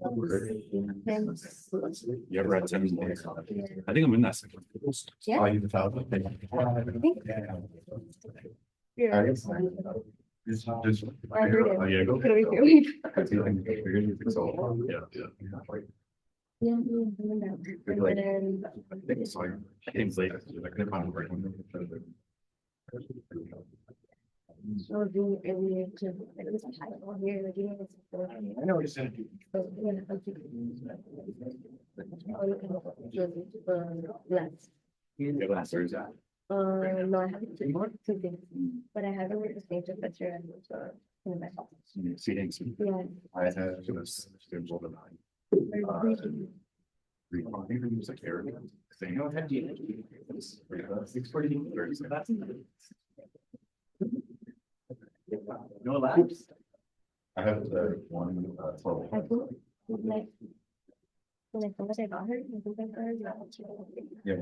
You ever had 7 days? I think I'm in that section. Yeah. Oh, you found it. Yeah. Just, I heard it. oh, yeah, go. Could we feel it? Yeah. Yeah. And then I think it's like, things late. I couldn't find a break. I'll do every to it was high on here again. I know what you're saying. Less. Your last year's at. No, I haven't two things, but I haven't with the stage professor and in my office. Seating. Yeah. I had to was students older than mine. I think it was like Eric saying, oh, had you? 640. No labs. I have one 12. I think like when I first got her, I think I got her. Yeah.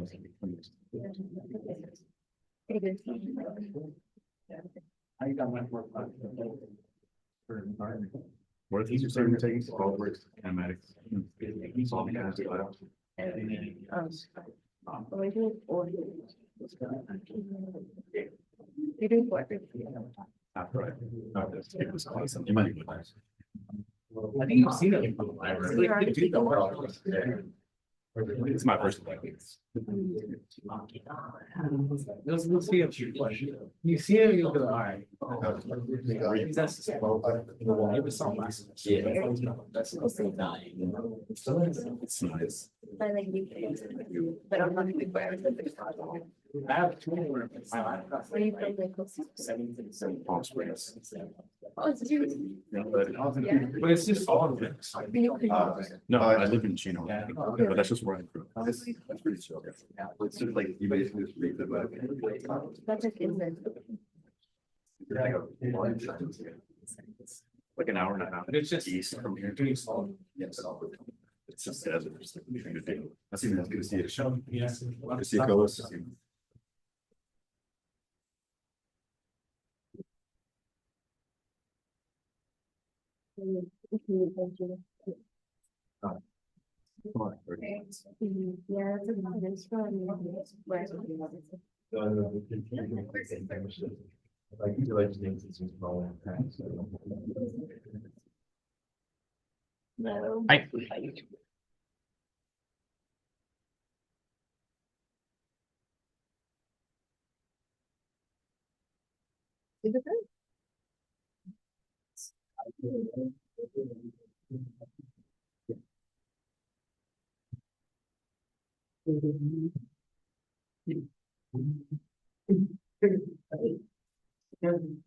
Pretty good. I got my work. What are these you're starting to take? All works, kinematics. Solving as well. You're doing what? After I, it was awesome. You might be nice. I think you've seen it in the library. Like, they do the work. It's my first one. You'll see it. You see it, you'll be like, all right. That's it was something last. Yeah. That's It's nice. I like you, but I'm not gonna be where I have 20 where my life got Where you from, like, close to? 77. Palm Springs. Oh, it's you. But it's just all of it. No, I live in Chino, Yeah. but that's just where I grew up. That's pretty chill. It's just like you basically just read the book. That's like inland. Like an hour and a half. It's just east from here. doing small. Yes. It's just desert. It's like nothing to do. That's even good to see it. Show, yes. To see colors. Yeah, that's a lot. It's from where. Like you like things it's small. No. Hi. Is it good?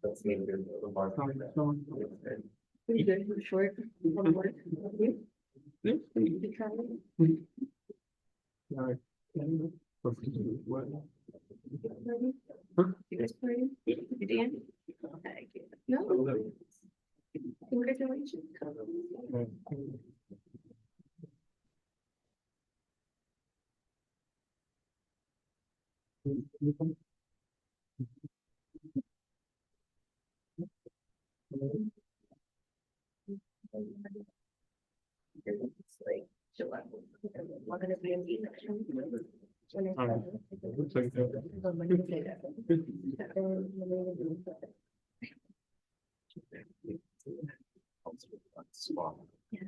That's maybe the bar. Pretty good, for short. One more. You? You try it? You guys party? You dance? No. Congratulations. It's like July. I'm gonna be in the section. When I start, on Monday. Spot. Yeah.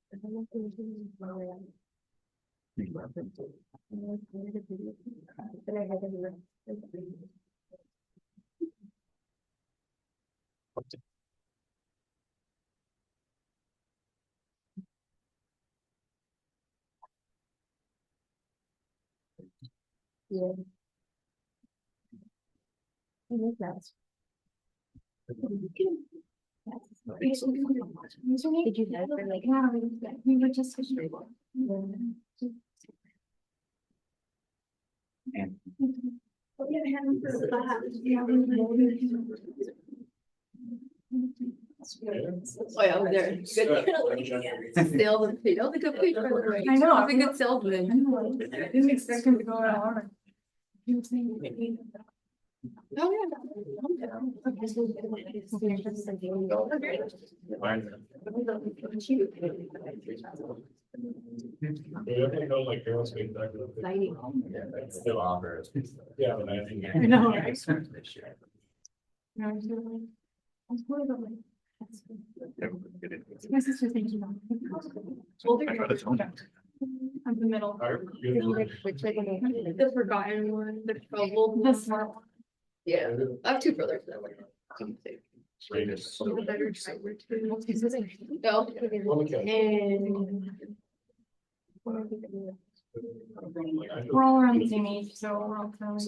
Yeah. Did you have for like? We were just. Oh, yeah, there. Good. Still the page. Oh, the good page. By the way. I know. He's a good salesman. I didn't expect him to go out hard. He was saying. Oh, Like aerospace. Still offers. Yeah, but I think. I know, right? No, I'm still like- I was worried about like. My sister's thinking about. I'm the middle. The forgotten one, the troubled. The smart one. Yeah, I have two brothers that were. So- The better driver too. No. We're all around the same age, so we're all kind of,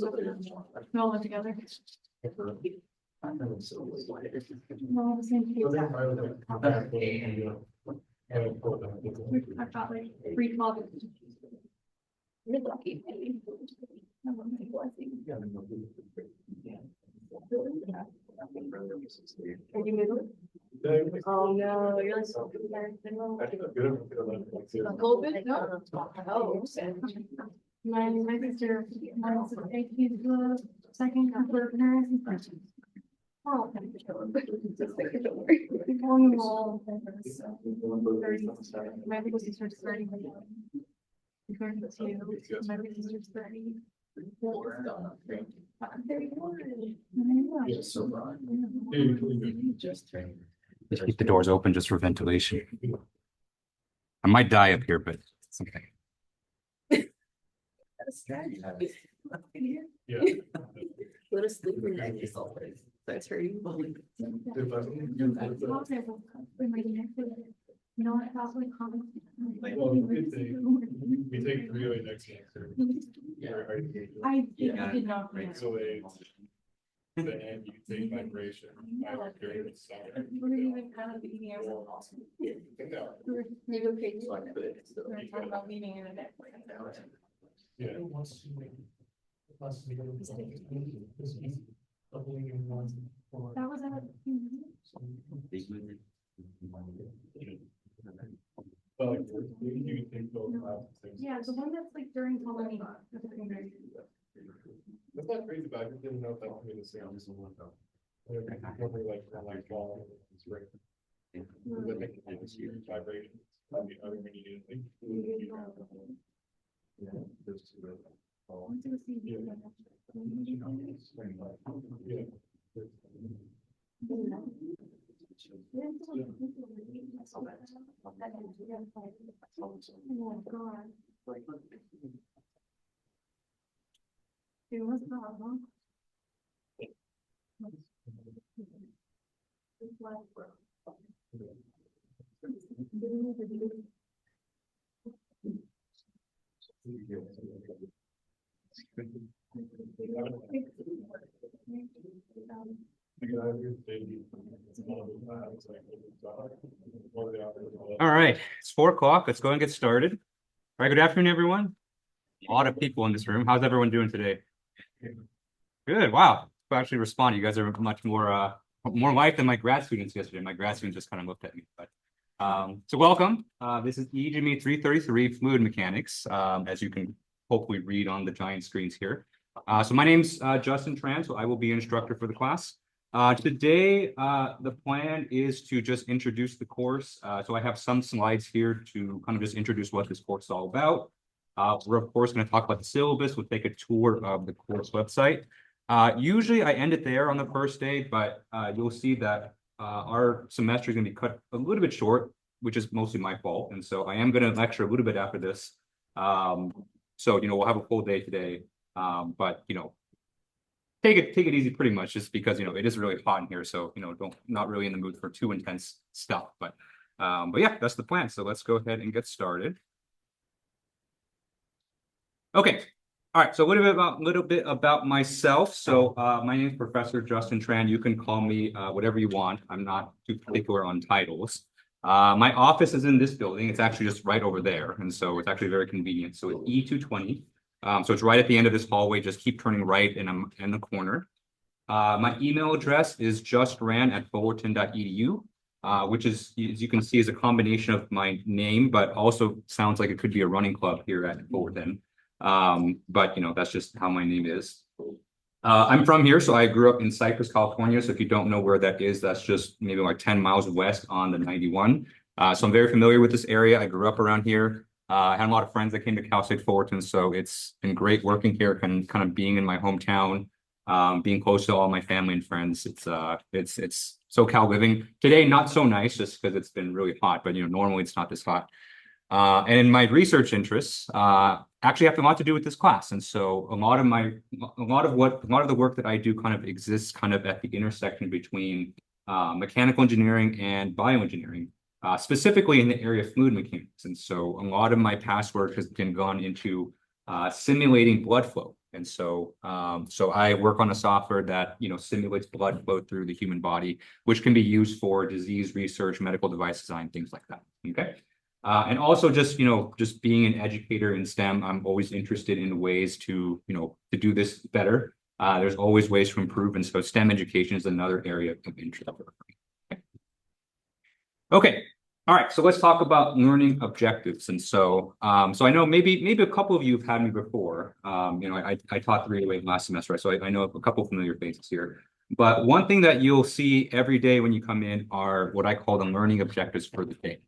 we all live together. We're all the same age. I've got like 3 fathers. You're lucky. Are you middle? Oh, no, you're like so good. COVID? No. Oh. My sister, he's the second couple of parents and first. Oh, my little sister's 30. My big sister's 30. I'm 31. Just keep the doors open just for ventilation. I might die up here, but it's okay. Yeah. Go to sleep your neck is always. That's hurting. No, I thought we come. Well, we take 3 away next semester. I did not. Breaks away. Then you take vibration. During the summer. We're even kind of beating ourselves. You okay? We're talking about leaving in a bit. Yeah. That was at. But like, you think those things. Yeah, the one that's like during Halloween. That's not crazy, but I just didn't know if that was the same. Probably like fall, spring. Vibration. Other when you do yeah, those two. Oh my God. It was not, huh? All right, it's 4 o'clock. Let's go and get started. All right, good afternoon, everyone. A lot of people in this room. How's everyone doing today? Good. Wow. You actually responded. You guys are much more life than my grad students yesterday. My grad students just kind of looked at me. But so welcome. This is EGME 333 Fluid Mechanics, as you can hopefully read on the giant screens here. So my name's Justin Tran, so I will be instructor for the class. Today, the plan is to just introduce the course. So I have some slides here to kind of just introduce what this course is all about. We're of course going to talk about the syllabus. We'll take a tour of the course website. Usually I end it there on the first day, but you'll see that our semester is going to be cut a little bit short, which is mostly my fault. And so I am going to lecture a little bit after this. So, we'll have a full day today. But, take it easy pretty much just because, it is really hot in here. So, not really in the mood for too intense stuff. But yeah, that's the plan. So let's go ahead and get started. Okay. All right. So a little bit about myself. So my name is Professor Justin Tran. You can call me whatever you want. I'm not too particular on titles. My office is in this building. It's actually just right over there. And so it's actually very convenient. So it's E220. So it's right at the end of this hallway. Just keep turning right and I'm in the corner. My email address is justran@fullerton.edu, which is, as you can see, is a combination of my name, but also sounds like it could be a running club here at Fullerton. But that's just how my name is. I'm from here, so I grew up in Cypress, California. So if you don't know where that is, that's just maybe like 10 miles west on the 91. So I'm very familiar with this area. I grew up around here. I had a lot of friends that came to Cal State Fullerton, so it's been great working here, kind of being in my hometown, being close to all my family and friends. It's SoCal living. Today, not so nice, just because it's been really hot, but normally it's not this hot. And in my research interests, actually have a lot to do with this class. And so a lot of the work that I do kind of exists kind of at the intersection between mechanical engineering and bioengineering, specifically in the area of fluid mechanics. And so a lot of my past work has been gone into simulating blood flow. And so I work on a software that simulates blood flow through the human body, which can be used for disease research, medical device design, things like that. Okay. And also just being an educator in STEM, I'm always interested in ways to do this better. There's always ways to improve. And so STEM education is another area of interest. Okay. All right. So let's talk about learning objectives. And so I know maybe a couple of you have had me before. I taught 308 last semester, right? So I know a couple of familiar faces here. But one thing that you'll see every day when you come in are what I call the learning objectives for the day.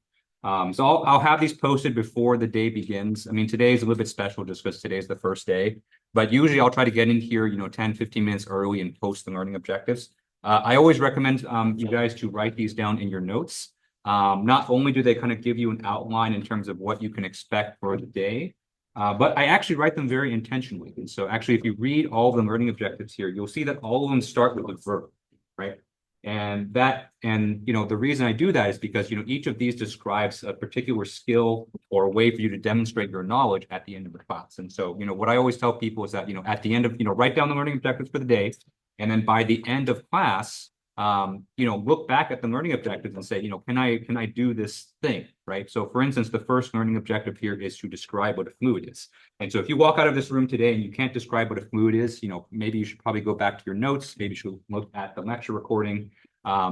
So I'll have these posted before the day begins. I mean, today is a little bit special just because today's the first day, but usually I'll try to get in here, 10, 15 minutes early and post the learning objectives. I always recommend you guys to write these down in your notes. Not only do they kind of give you an outline in terms of what you can expect for the day, but I actually write them very intentionally. And so actually, if you read all the learning objectives here, you'll see that all of them start with a verb, right? And the reason I do that is because, each of these describes a particular skill or a way for you to demonstrate your knowledge at the end of the class. And so, what I always tell people is that, at the end of, write down the learning objectives for the day. And then by the end of class, look back at the learning objectives and say, can I do this thing, right? So for instance, the first learning objective here is to describe what a fluid is. And so if you walk out of this room today and you can't describe what a fluid is, maybe you should probably go back to your notes. Maybe you should look at the lecture recording,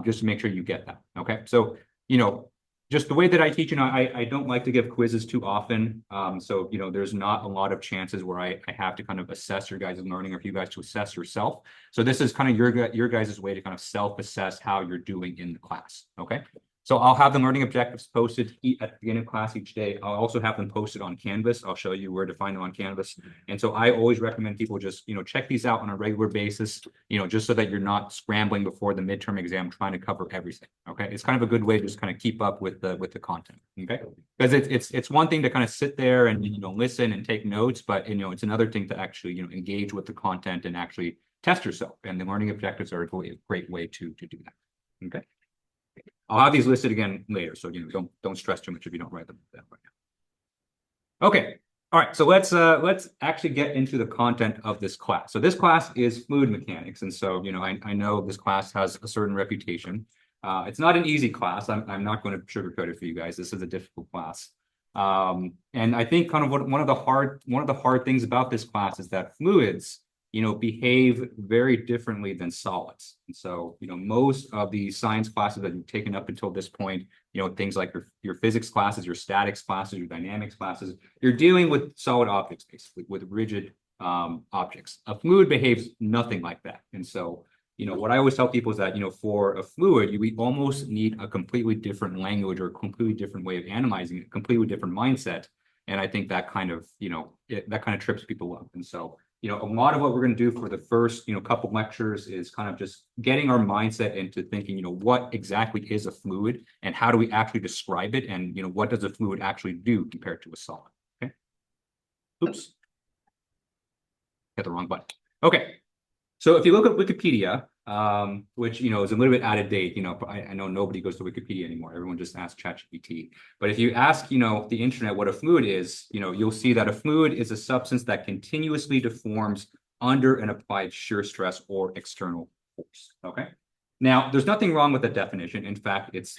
just to make sure you get that. Okay. So, just the way that I teach, I don't like to give quizzes too often. So, there's not a lot of chances where I have to kind of assess your guys' learning or for you guys to assess yourself. So this is kind of your guys' way to kind of self-assess how you're doing in the class. Okay. So I'll have the learning objectives posted at the beginning of class each day. I'll also have them posted on Canvas. I'll show you where to find them on Canvas. And so I always recommend people just, check these out on a regular basis, just so that you're not scrambling before the midterm exam trying to cover everything. Okay. It's kind of a good way to just kind of keep up with the content. Okay. Because it's one thing to kind of sit there and, listen and take notes, but, it's another thing to actually, engage with the content and actually test yourself. And the learning objectives are a great way to do that. Okay. I'll have these listed again later, so don't stress too much if you don't write them down right now. Okay, all right. So let's actually get into the content of this class. So this class is fluid mechanics, and so I know this class has a certain reputation. It's not an easy class. I'm not going to sugarcoat it for you guys. This is a difficult class, and I think kind of one of the hard things about this class is that fluids behave very differently than solids. And so, most of the science classes that you've taken up until this point, things like your physics classes, your statics classes, your dynamics classes, you're dealing with solid objects, basically, with rigid objects. A fluid behaves nothing like that. And so, what I always tell people is that, for a fluid, we almost need a completely different language or a completely different way of analyzing it, a completely different mindset. And I think that kind of, that kind of trips people up. And so, a lot of what we're going to do for the first, couple lectures is kind of just getting our mindset into thinking, what exactly is a fluid and how do we actually describe it? And, what does a fluid actually do compared to a solid? Okay. Oops. Hit the wrong button. Okay. So if you look at Wikipedia, which, is a little bit out of date, I know nobody goes to Wikipedia anymore. Everyone just asks ChatGPT. But if you ask, the internet what a fluid is, you'll see that a fluid is a substance that continuously deforms under an applied shear stress or external force. Okay. Now, there's nothing wrong with the definition. In fact, it's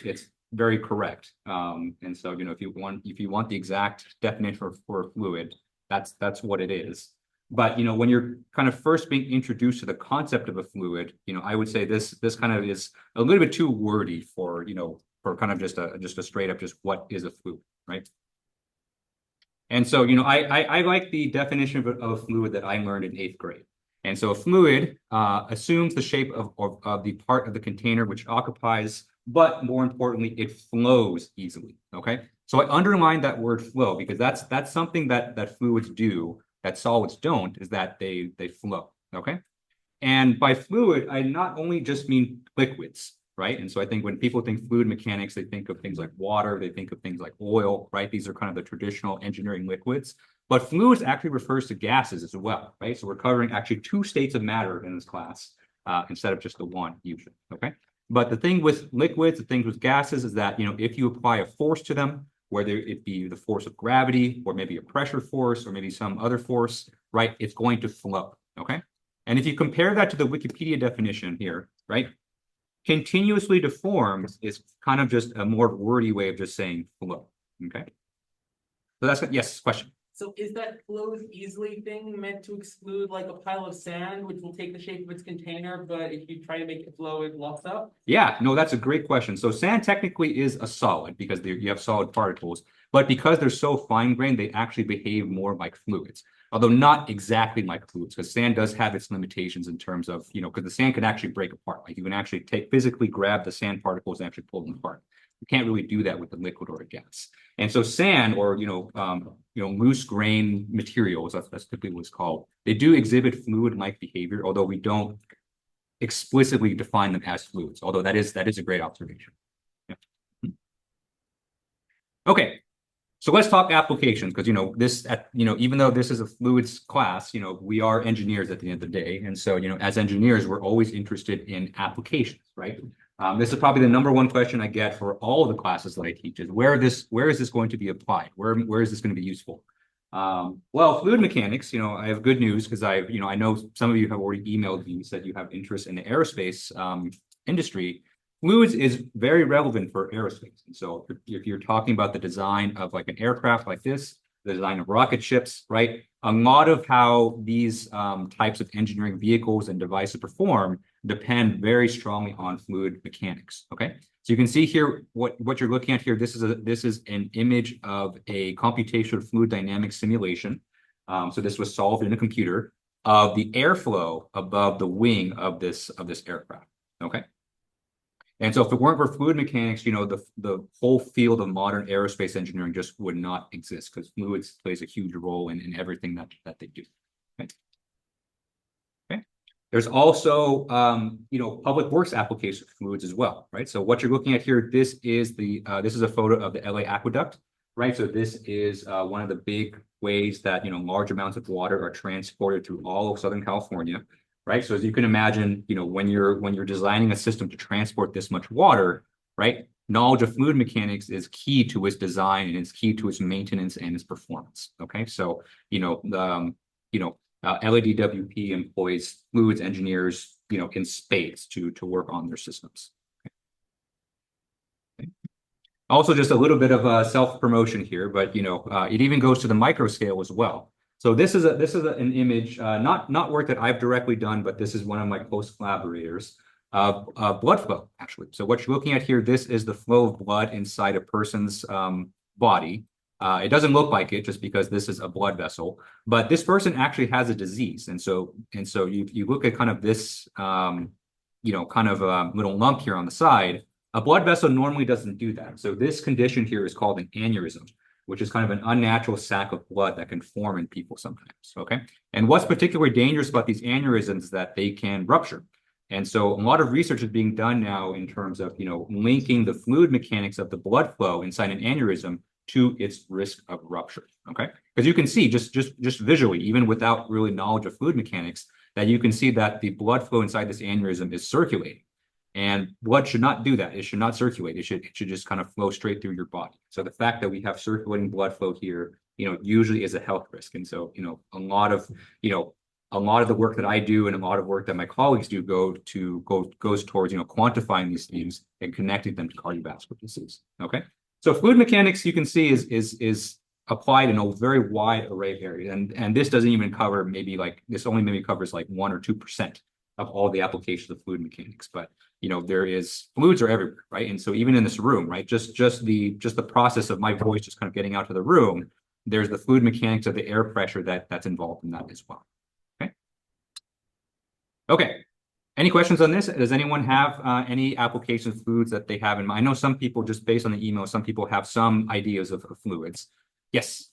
very correct. And so, if you want the exact definition for a fluid, that's what it is. But, when you're kind of first being introduced to the concept of a fluid, I would say this kind of is a little bit too wordy for, for kind of just a straight up, just what is a fluid, right? And so, I like the definition of a fluid that I learned in 8th grade. And so a fluid assumes the shape of the part of the container which occupies, but more importantly, it flows easily, okay? So I underline that word flow because that's something that fluids do that solids don't, is that they flow, okay? And by fluid, I not only just mean liquids, right? And so I think when people think fluid mechanics, they think of things like water, they think of things like oil, right? These are kind of the traditional engineering liquids. But fluids actually refers to gases as well, right? So we're covering actually two states of matter in this class instead of just the one usually, okay? But the thing with liquids, the thing with gases is that, if you apply a force to them, whether it be the force of gravity or maybe a pressure force or maybe some other force, right? It's going to flow, okay? And if you compare that to the Wikipedia definition here, right? Continuously deformed is kind of just a more wordy way of just saying flow, okay? So that's, yes, question. So is that flows easily thing meant to exclude like a pile of sand, which will take the shape of its container, but if you try to make it flow, it locks up? Yeah, no, that's a great question. So sand technically is a solid because you have solid particles, but because they're so fine-grained, they actually behave more like fluids, although not exactly like fluids, because sand does have its limitations in terms of, because the sand can actually break apart. Like you can actually physically grab the sand particles and actually pull them apart. You can't really do that with a liquid or a gas. And so sand or, loose grain materials, that's typically what it's called. They do exhibit fluid-like behavior, although we don't explicitly define them as fluids, although that is a great observation. Yeah. Okay, so let's talk applications because even though this is a fluids class, we are engineers at the end of the day, and so as engineers we're always interested in applications, right? This is probably the number one question I get for all of the classes that I teach is where is this going to be applied? Where is this going to be useful? Well, fluid mechanics, I have good news because I know some of you have already emailed me and said you have interest in the aerospace industry. Fluids is very relevant for aerospace. And so if you're talking about the design of like an aircraft like this, the design of rocket ships, right? A lot of how these types of engineering vehicles and devices perform depend very strongly on fluid mechanics, okay? So you can see here what you're looking at here. This is an image of a computational fluid dynamics simulation. So this was solved in a computer of the airflow above the wing of this aircraft, okay? And so if it weren't for fluid mechanics, the whole field of modern aerospace engineering just would not exist because fluids plays a huge role in everything that they do. Okay. Okay. There's also, public works application of fluids as well, right? So what you're looking at here, this is a photo of the LA aqueduct, right? So this is one of the big ways that, large amounts of water are transported through all of Southern California. Right. So as you can imagine, when you're designing a system to transport this much water, right, knowledge of fluid mechanics is key to its design and it's key to its maintenance and its performance. Okay. So, LADWP employs fluids engineers, in spades to work on their systems. Okay. Also, just a little bit of self-promotion here, but, it even goes to the micro scale as well. So this is an image, not work that I've directly done, but this is one of my close collaborators of blood flow, actually. So what you're looking at here, this is the flow of blood inside a person's body. It doesn't look like it just because this is a blood vessel, but this person actually has a disease. And so you look at kind of this, little lump here on the side. A blood vessel normally doesn't do that. So this condition here is called an aneurysm, which is kind of an unnatural sac of blood that can form in people sometimes, okay? And what's particularly dangerous about these aneurysms is that they can rupture. And so a lot of research is being done now in terms of, linking the fluid mechanics of the blood flow inside an aneurysm to its risk of rupture, okay? Because you can see just visually, even without really knowledge of fluid mechanics, that you can see that the blood flow inside this aneurysm is circulating. And blood should not do that. It should not circulate. It should just kind of flow straight through your body. So the fact that we have circulating blood flow here, usually is a health risk. And so, a lot of the work that I do and a lot of work that my colleagues do goes towards, quantifying these things and connecting them to cardiovascular disease. Okay. So fluid mechanics, you can see is applied in a very wide array of areas. And this doesn't even cover this only maybe covers like 1 or 2% of all the applications of fluid mechanics. But fluids are everywhere, right? And so even in this room, right, just the process of my voice just kind of getting out to the room, there's the fluid mechanics of the air pressure that's involved in that as well. Okay. Okay. Any questions on this? Does anyone have any application of fluids that they have in mind? I know some people, just based on the email, some people have some ideas of fluids. Yes.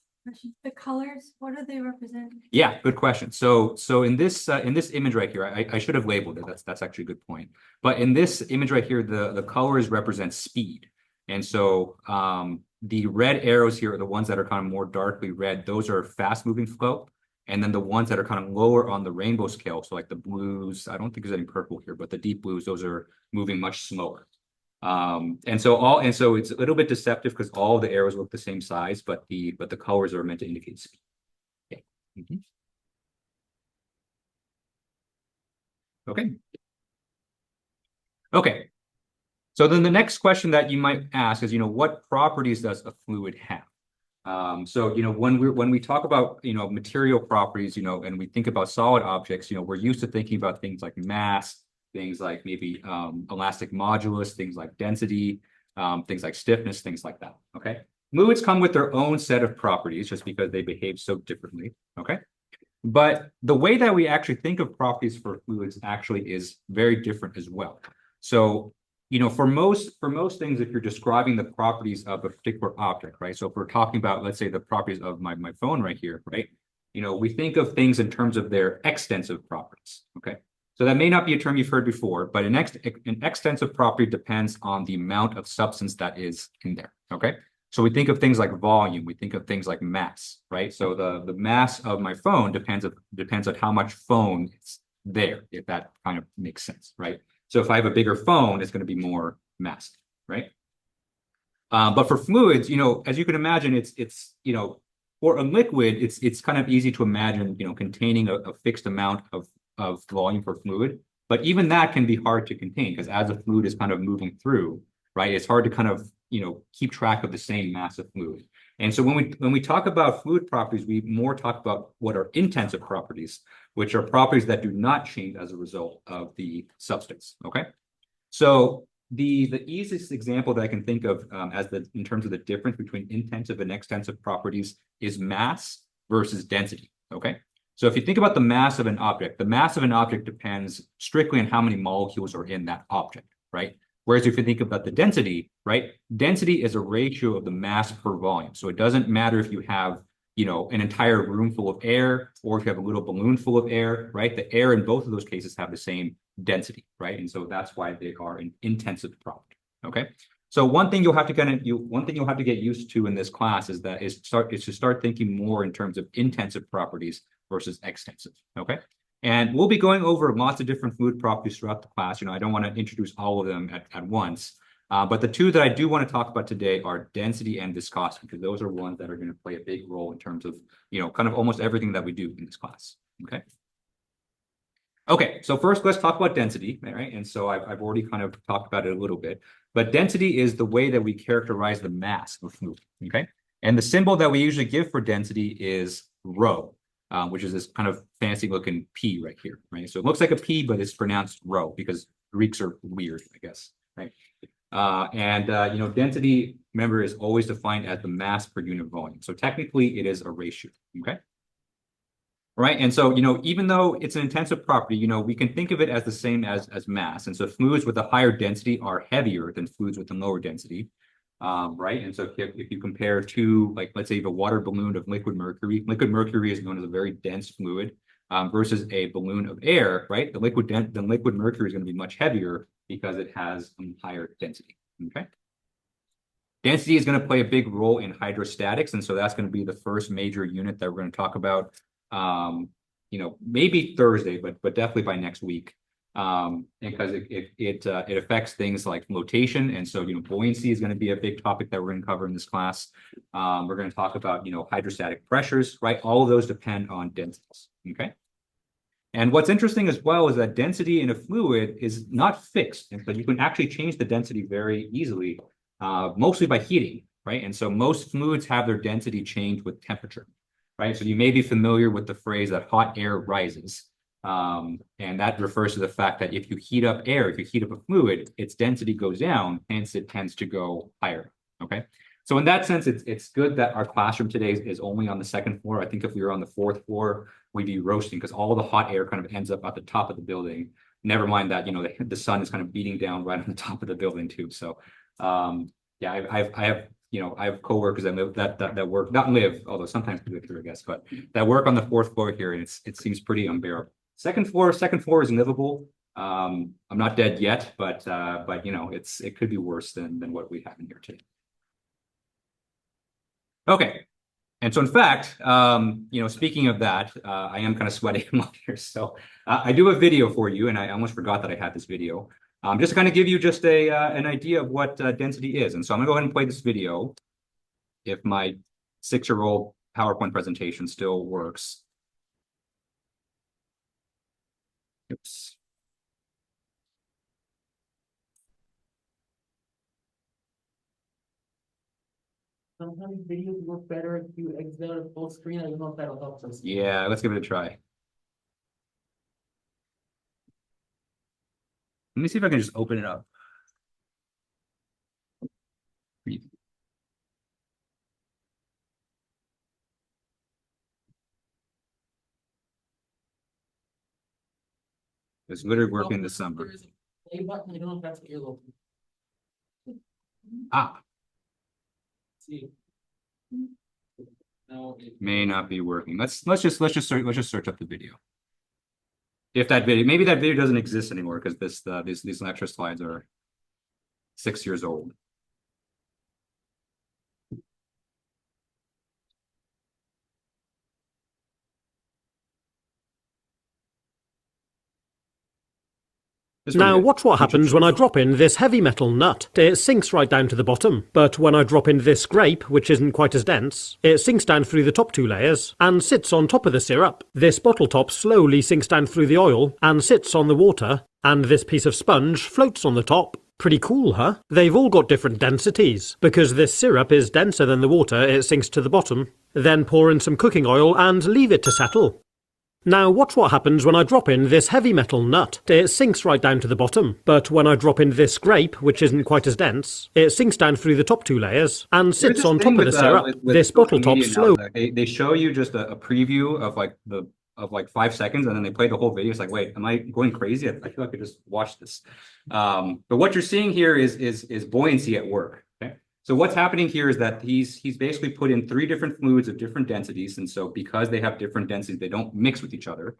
The colors, what do they represent? Yeah, good question. So in this image right here, I should have labeled it. That's actually a good point. But in this image right here, the colors represent speed. And so the red arrows here are the ones that are kind of more darkly red. Those are fast moving flow. And then the ones that are kind of lower on the rainbow scale, so like the blues, I don't think there's any purple here, but the deep blues, those are moving much slower. And so it's a little bit deceptive because all the arrows look the same size, but the colors are meant to indicate speed. Okay. Okay. Okay. So then the next question that you might ask is, what properties does a fluid have? So, when we talk about, material properties, and we think about solid objects, we're used to thinking about things like mass, things like maybe elastic modulus, things like density, things like stiffness, things like that. Okay. Fluids come with their own set of properties just because they behave so differently. Okay. But the way that we actually think of properties for fluids actually is very different as well. So, for most things, if you're describing the properties of a particular object, right? So if we're talking about, let's say, the properties of my phone right here, right? We think of things in terms of their extensive properties. Okay. So that may not be a term you've heard before, but an extensive property depends on the amount of substance that is in there. Okay. So we think of things like volume, we think of things like mass, right? So the mass of my phone depends on how much phone is there, if that kind of makes sense, right? So if I have a bigger phone, it's going to be more massive, right? But for fluids, as you can imagine, it's for a liquid, it's kind of easy to imagine, containing a fixed amount of volume for fluid. But even that can be hard to contain because as a fluid is kind of moving through, right, it's hard to kind of keep track of the same mass of fluid. And so when we talk about fluid properties, we more talk about what are intensive properties, which are properties that do not change as a result of the substance. Okay, so the easiest example that I can think of in terms of the difference between intensive and extensive properties is mass versus density. Okay, so if you think about the mass of an object, the mass of an object depends strictly on how many molecules are in that object, right? Whereas if you think about the density, right? Density is a ratio of the mass per volume. So it doesn't matter if you have, an entire room full of air or if you have a little balloon full of air, right? The air in both of those cases have the same density, right? And so that's why they are an intensive property. Okay. So one thing you'll have to get used to in this class is to start thinking more in terms of intensive properties versus extensive. Okay. And we'll be going over lots of different fluid properties throughout the class. I don't want to introduce all of them at once, but the two that I do want to talk about today are density and viscosity, because those are ones that are going to play a big role in terms of, kind of almost everything that we do in this class. Okay. Okay, so first let's talk about density, right? And so I've already kind of talked about it a little bit, but density is the way that we characterize the mass of fluid. Okay. And the symbol that we usually give for density is rho. Which is this kind of fancy looking P right here, right? So it looks like a P, but it's pronounced rho because Greeks are weird, I guess, right? Density, remember, is always defined as the mass per unit volume. So technically it is a ratio, okay? Right, and so, even though it's an intensive property, we can think of it as the same as mass. And so fluids with a higher density are heavier than fluids with a lower density. Right. And so if you compare two, like, let's say the water balloon of liquid mercury is known as a very dense fluid versus a balloon of air, right? The liquid mercury is going to be much heavier because it has a higher density. Okay. Density is going to play a big role in hydrostatics. And so that's going to be the first major unit that we're going to talk about, maybe Thursday, but definitely by next week. Because it affects things like flotation. And so, buoyancy is going to be a big topic that we're going to cover in this class. We're going to talk about, hydrostatic pressures, right? All of those depend on densities, okay? And what's interesting as well is that density in a fluid is not fixed, but you can actually change the density very easily, mostly by heating, right? And so most fluids have their density changed with temperature, right? So you may be familiar with the phrase that hot air rises. And that refers to the fact that if you heat up a fluid, its density goes down, hence it tends to go higher. Okay. So in that sense, it's good that our classroom today is only on the second floor. I think if we were on the fourth floor, we'd be roasting because all the hot air kind of ends up at the top of the building. Never mind that, you know, the sun is kind of beating down right on the top of the building too. So, yeah, I have, you know, I have coworkers that live that work, not live, although sometimes we live here, I guess, but that work on the fourth floor here, and it seems pretty unbearable. Second floor is livable. I'm not dead yet, but you know, it could be worse than what we have in here today. Okay. And so in fact, you know, speaking of that, I am kind of sweating here. So I do a video for you, and I almost forgot that I had this video. Just to kind of give you just an idea of what density is. And so I'm gonna go ahead and play this video if my 6-year-old PowerPoint presentation still works. Oops. Sometimes videos work better if you exit out full screen. I don't know if that'll help us. Yeah, let's give it a try. Let me see if I can just open it up. It's literally working this summer. There's a play button. I don't know if that's what you're looking Ah, see. No, it may not be working. Let's just search up the video. If that video, maybe that video doesn't exist anymore because these lecture slides are 6 years old. Now watch what happens when I drop in this heavy metal nut. It sinks right down to the bottom. But when I drop in this grape, which isn't quite as dense, it sinks down through the top 2 layers and sits on top of the syrup. This bottle top slowly sinks down through the oil and sits on the water, and this piece of sponge floats on the top. Pretty cool, huh? They've all got different densities. Because this syrup is denser than the water, it sinks to the bottom. Then pour in some cooking oil and leave it to settle. Now watch what happens when I drop in this heavy metal nut. It sinks right down to the bottom. But when I drop in this grape, which isn't quite as dense, it sinks down through the top 2 layers and sits on top of the syrup. This bottle top slowly. They show you just a preview of like 5 seconds, and then they play the whole video. It's like, wait, am I going crazy? I feel like I just watched this. But what you're seeing here is buoyancy at work. Okay, so what's happening here is that he's basically put in 3 different fluids of different densities, and so because they have different densities, they don't mix with each other.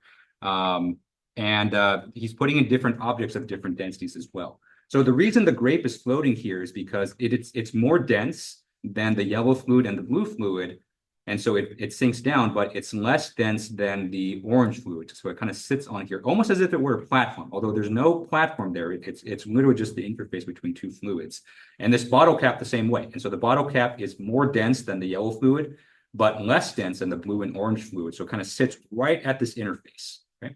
He's putting in different objects of different densities as well. So the reason the grape is floating here is because it's more dense than the yellow fluid and the blue fluid. And so it sinks down, but it's less dense than the orange fluid. So it kind of sits on here, almost as if it were a platform, although there's no platform there. It's literally just the interface between 2 fluids. And this bottle cap the same way. And so the bottle cap is more dense than the yellow fluid, but less dense than the blue and orange fluid. So it kind of sits right at this interface. Okay.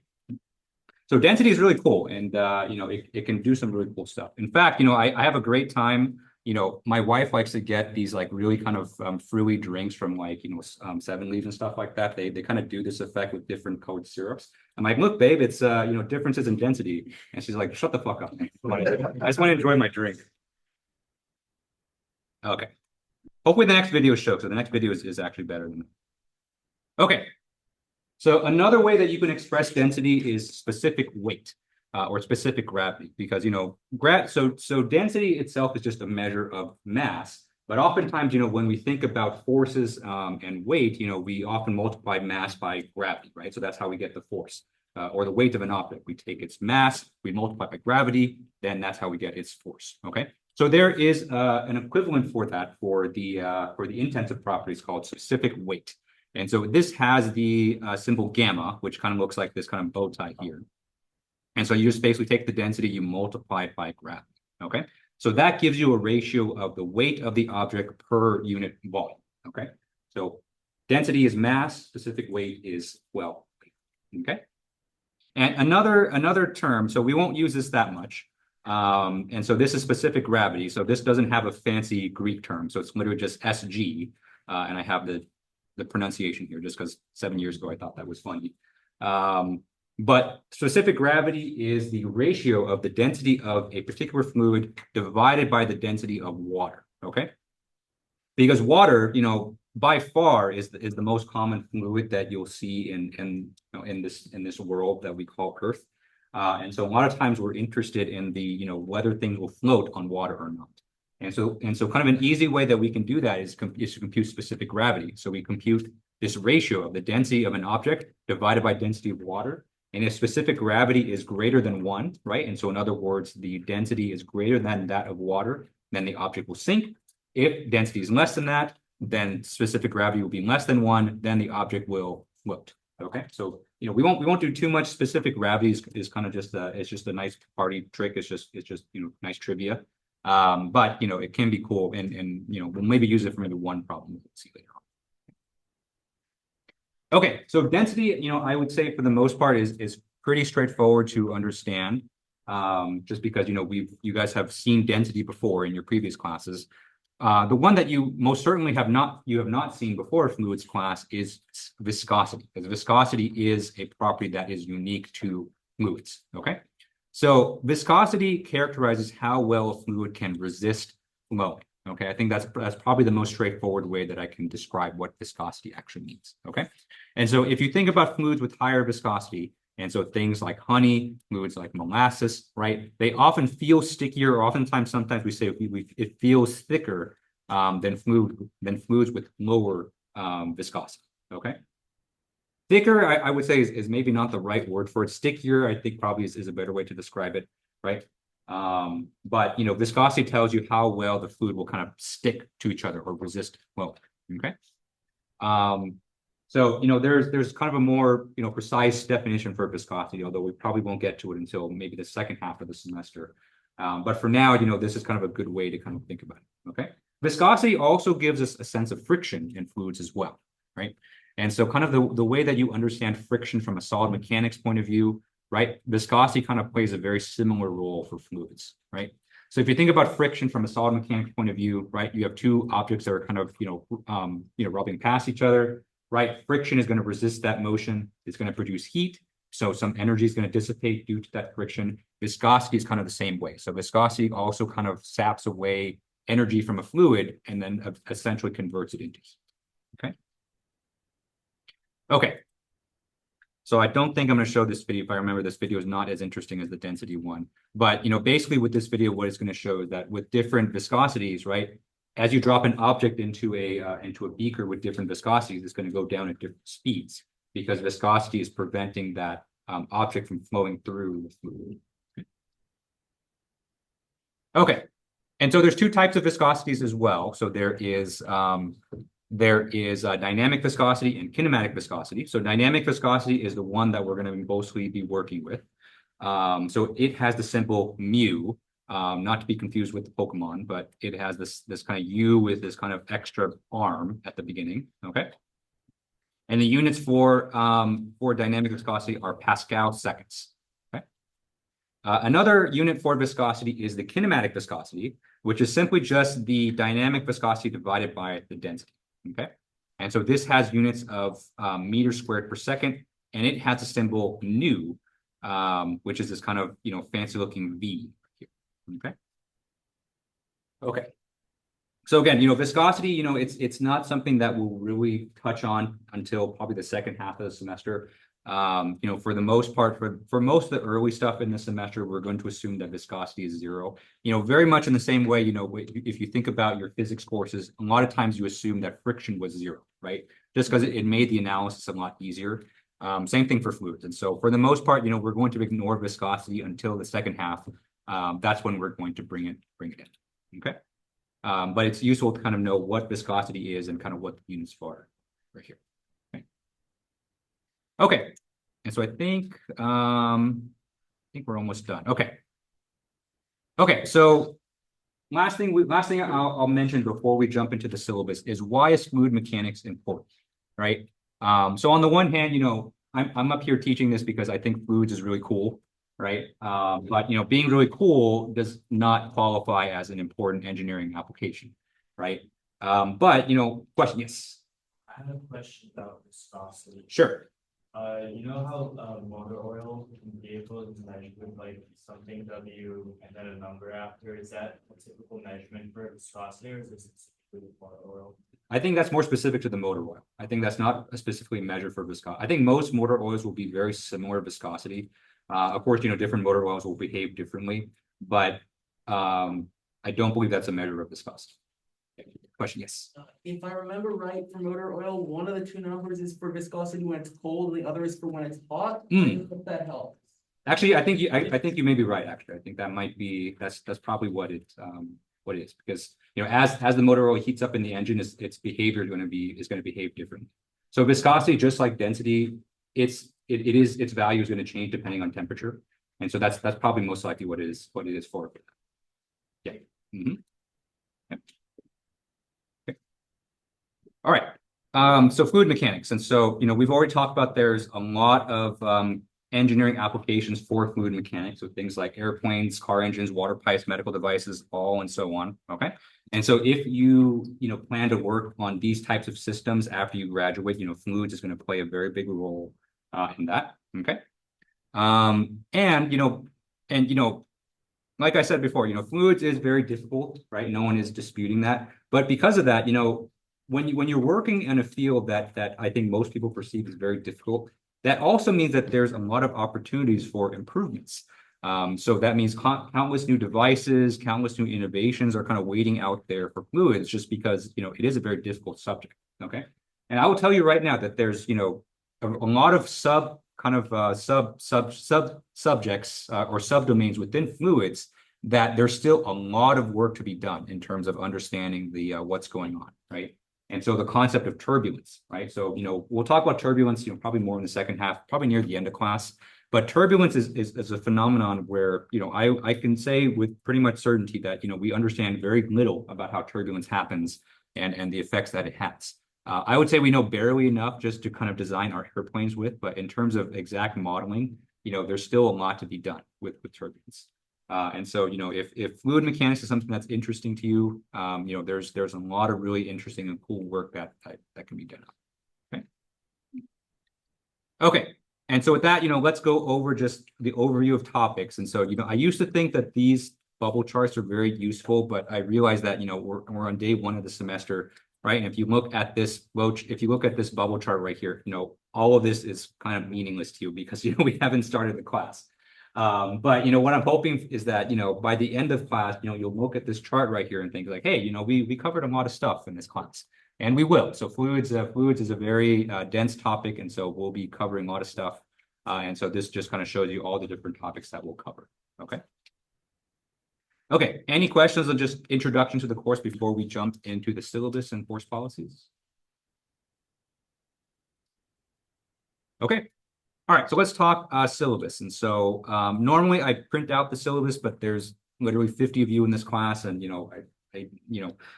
So density is really cool. And, you know, it can do some really cool stuff. In fact, you know, I have a great time. You know, my wife likes to get these like really kind of fruity drinks from like, you know, 7 Leaves and stuff like that. They kind of do this effect with different colored syrups. I'm like, look, babe, it's, you know, differences in density. And she's like, shut the fuck up, man. I just want to enjoy my drink. Okay. Hopefully the next video shows. So the next video is actually better than that. Okay. So another way that you can express density is specific weight. Or specific gravity, because you know, so density itself is just a measure of mass. But oftentimes, you know, when we think about forces and weight, you know, we often multiply mass by gravity, right? So that's how we get the force or the weight of an object. We take its mass, we multiply by gravity, then that's how we get its force. Okay, so there is an equivalent for that for the intensive properties called specific weight. And so this has the symbol gamma, which kind of looks like this kind of bow tie here. And so you just basically take the density, you multiply it by gravity, okay? So that gives you a ratio of the weight of the object per unit volume, okay? So density is mass, specific weight is, well, okay? And another term, so we won't use this that much. And so this is specific gravity. So this doesn't have a fancy Greek term. So it's literally just SG. And I have the pronunciation here just because 7 years ago I thought that was funny. But specific gravity is the ratio of the density of a particular fluid divided by the density of water, okay? Because water, you know, by far is the most common fluid that you'll see in this world that we call Earth. And so a lot of times we're interested in whether things will float on water or not. And so kind of an easy way that we can do that is to compute specific gravity. So we compute this ratio of the density of an object divided by density of water. And if specific gravity is greater than 1, right? And so in other words, the density is greater than that of water, then the object will sink. If density is less than that, then specific gravity will be less than 1, then the object will float. Okay, so we won't do too much. Specific gravity is kind of just it's just a nice party trick. It's just nice trivia. But it can be cool, and we'll maybe use it for maybe one problem we'll see later on. Okay, so density, I would say for the most part is pretty straightforward to understand. Just because you guys have seen density before in your previous classes. The one that you most certainly have not seen before fluids class is viscosity, because viscosity is a property that is unique to fluids. Okay, so viscosity characterizes how well a fluid can resist flowing. Okay, I think that's probably the most straightforward way that I can describe what viscosity actually means. Okay, and so if you think about fluids with higher viscosity, and so things like honey, fluids like molasses, right? They often feel stickier, or sometimes we say it feels thicker than fluids with lower viscosity. Okay. Thicker, I would say is maybe not the right word for it. Stickier, I think probably is a better way to describe it, right? But viscosity tells you how well the fluid will kind of stick to each other or resist flow. Okay. So, there's kind of a more, precise definition for viscosity, although we probably won't get to it until maybe the second half of the semester. But for now, this is kind of a good way to kind of think about it, okay? Viscosity also gives us a sense of friction in fluids as well, right? And so kind of the way that you understand friction from a solid mechanics point of view, right? Viscosity kind of plays a very similar role for fluids, right? So if you think about friction from a solid mechanics point of view, right? You have two objects that are kind of, rubbing past each other. Right, friction is going to resist that motion. It's going to produce heat. So some energy is going to dissipate due to that friction. Viscosity is kind of the same way. So viscosity also kind of saps away energy from a fluid and then essentially converts it into heat. Okay. Okay. So I don't think I'm going to show this video. If I remember, this video is not as interesting as the density one. But basically with this video, what it's going to show is that with different viscosities, right? As you drop an object into a beaker with different viscosities, it's going to go down at different speeds because viscosity is preventing that object from flowing through the fluid. Okay, and so there's two types of viscosities as well. So there is dynamic viscosity and kinematic viscosity. So dynamic viscosity is the one that we're going to mostly be working with. So it has the symbol mu. Not to be confused with the Pokemon, but it has this kind of U with this kind of extra arm at the beginning. Okay, and the units for dynamic viscosity are Pascal seconds. Okay, another unit for viscosity is the kinematic viscosity, which is simply just the dynamic viscosity divided by the density. Okay, and so this has units of meters squared per second, and it has a symbol nu, which is this kind of fancy looking V. Okay. Okay. So again, viscosity, it's not something that we'll really touch on until probably the second half of the semester. For the most part, for most of the early stuff in the semester, we're going to assume that viscosity is 0. Very much in the same way, if you think about your physics courses, a lot of times you assume that friction was 0, right? Just because it made the analysis a lot easier. Same thing for fluids. And so for the most part, we're going to ignore viscosity until the second half. That's when we're going to bring it in. Okay. But it's useful to kind of know what viscosity is and kind of what the units are right here. Okay. Okay. And so I think we're almost done. Okay. Okay. So last thing I'll mention before we jump into the syllabus is why is fluid mechanics important, right? So on the one hand, I'm up here teaching this because I think fluids is really cool. Right. But, being really cool does not qualify as an important engineering application. Right. But, question. Yes. I have a question about viscosity. Sure. You know how motor oil in vehicles is measured with like something W and then a number after? Is that a typical measurement for viscosity or is this specifically with motor oil? I think that's more specific to the motor oil. I think that's not specifically measured for viscosity. I think most motor oils will be very similar viscosity. Of course, different motor oils will behave differently, but I don't believe that's a measure of viscosity. Question, yes. If I remember right, for motor oil, one of the two numbers is for viscosity when it's cold, and the other is for when it's hot. I hope that helps. Actually, I think you may be right. Actually, I think that might be that's probably what it is, because as the motor oil heats up in the engine, its behavior is going to behave differently. So viscosity, just like density, its value is going to change depending on temperature, and so that's probably most likely what it is for. Yeah. Mm-hmm. Yep. Okay. All right. So fluid mechanics, and so we've already talked about there's a lot of engineering applications for fluid mechanics, so things like airplanes, car engines, water pipes, medical devices, all and so on. Okay. And so if you plan to work on these types of systems after you graduate, fluids is going to play a very big role in that. Okay. Like I said before, fluids is very difficult, right? No one is disputing that. But because of that, when you're working in a field that I think most people perceive as very difficult, that also means that there's a lot of opportunities for improvements. So that means countless new devices, countless new innovations are kind of waiting out there for fluids, just because it is a very difficult subject. Okay, and I will tell you right now that there's a lot of subjects or subdomains within fluids that there's still a lot of work to be done in terms of understanding the what's going on, right? And so the concept of turbulence, right? So, we'll talk about turbulence, probably more in the second half, probably near the end of class. But turbulence is a phenomenon where, I can say with pretty much certainty that, we understand very little about how turbulence happens and the effects that it has. I would say we know barely enough just to kind of design our airplanes with, but in terms of exact modeling, there's still a lot to be done with turbulence. And so, if fluid mechanics is something that's interesting to you, there's a lot of really interesting and cool work that can be done. Okay. Okay. And so with that, let's go over just the overview of topics. And so, I used to think that these bubble charts are very useful, but I realized that, we're on day one of the semester, right? And if you look at this bubble chart right here, all of this is kind of meaningless to you because, we haven't started the class. But what I'm hoping is that by the end of class, you'll look at this chart right here and think like, hey, we covered a lot of stuff in this class, and we will. So fluids is a very dense topic, and so we'll be covering a lot of stuff. And so this just kind of shows you all the different topics that we'll cover. Okay. Okay. Any questions on just introduction to the course before we jump into the syllabus and course policies? Okay. All right, so let's talk syllabus. And so normally I print out the syllabus, but there's literally 50 of you in this class, and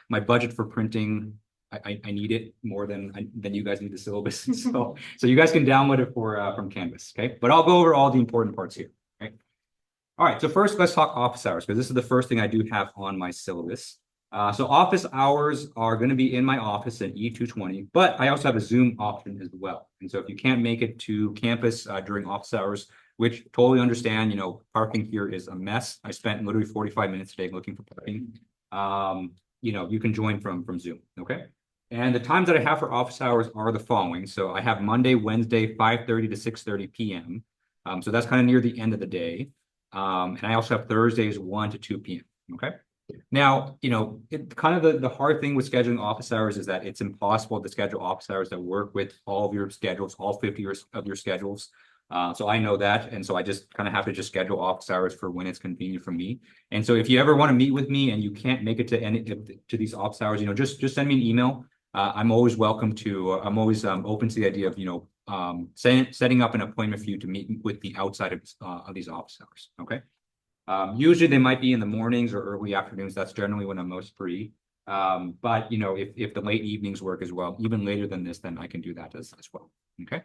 my budget for printing, I need it more than you guys need the syllabus. So you guys can download it from Canvas, okay? But I'll go over all the important parts here. Okay. All right, so first let's talk office hours, because this is the first thing I do have on my syllabus. So office hours are going to be in my office at E220, but I also have a Zoom option as well. And so if you can't make it to campus during office hours, which totally understand, parking here is a mess. I spent literally 45 minutes today looking for parking. You can join from Zoom, okay? And the times that I have for office hours are the following. So I have Monday, Wednesday, 5:30 to 6:30 p.m. So that's kind of near the end of the day. And I also have Thursdays 1 to 2 p.m. Okay. Now, kind of the hard thing with scheduling office hours is that it's impossible to schedule office hours that work with all of your schedules, all 50 of your schedules. So I know that. And so I just kind of have to just schedule office hours for when it's convenient for me. And so if you ever want to meet with me and you can't make it to these office hours, just send me an email. I'm always welcome to, I'm always open to the idea of, setting up an appointment for you to meet with me outside of these office hours. Okay. Usually they might be in the mornings or early afternoons. That's generally when I'm most free. But if the late evenings work as well, even later than this, then I can do that as well. Okay.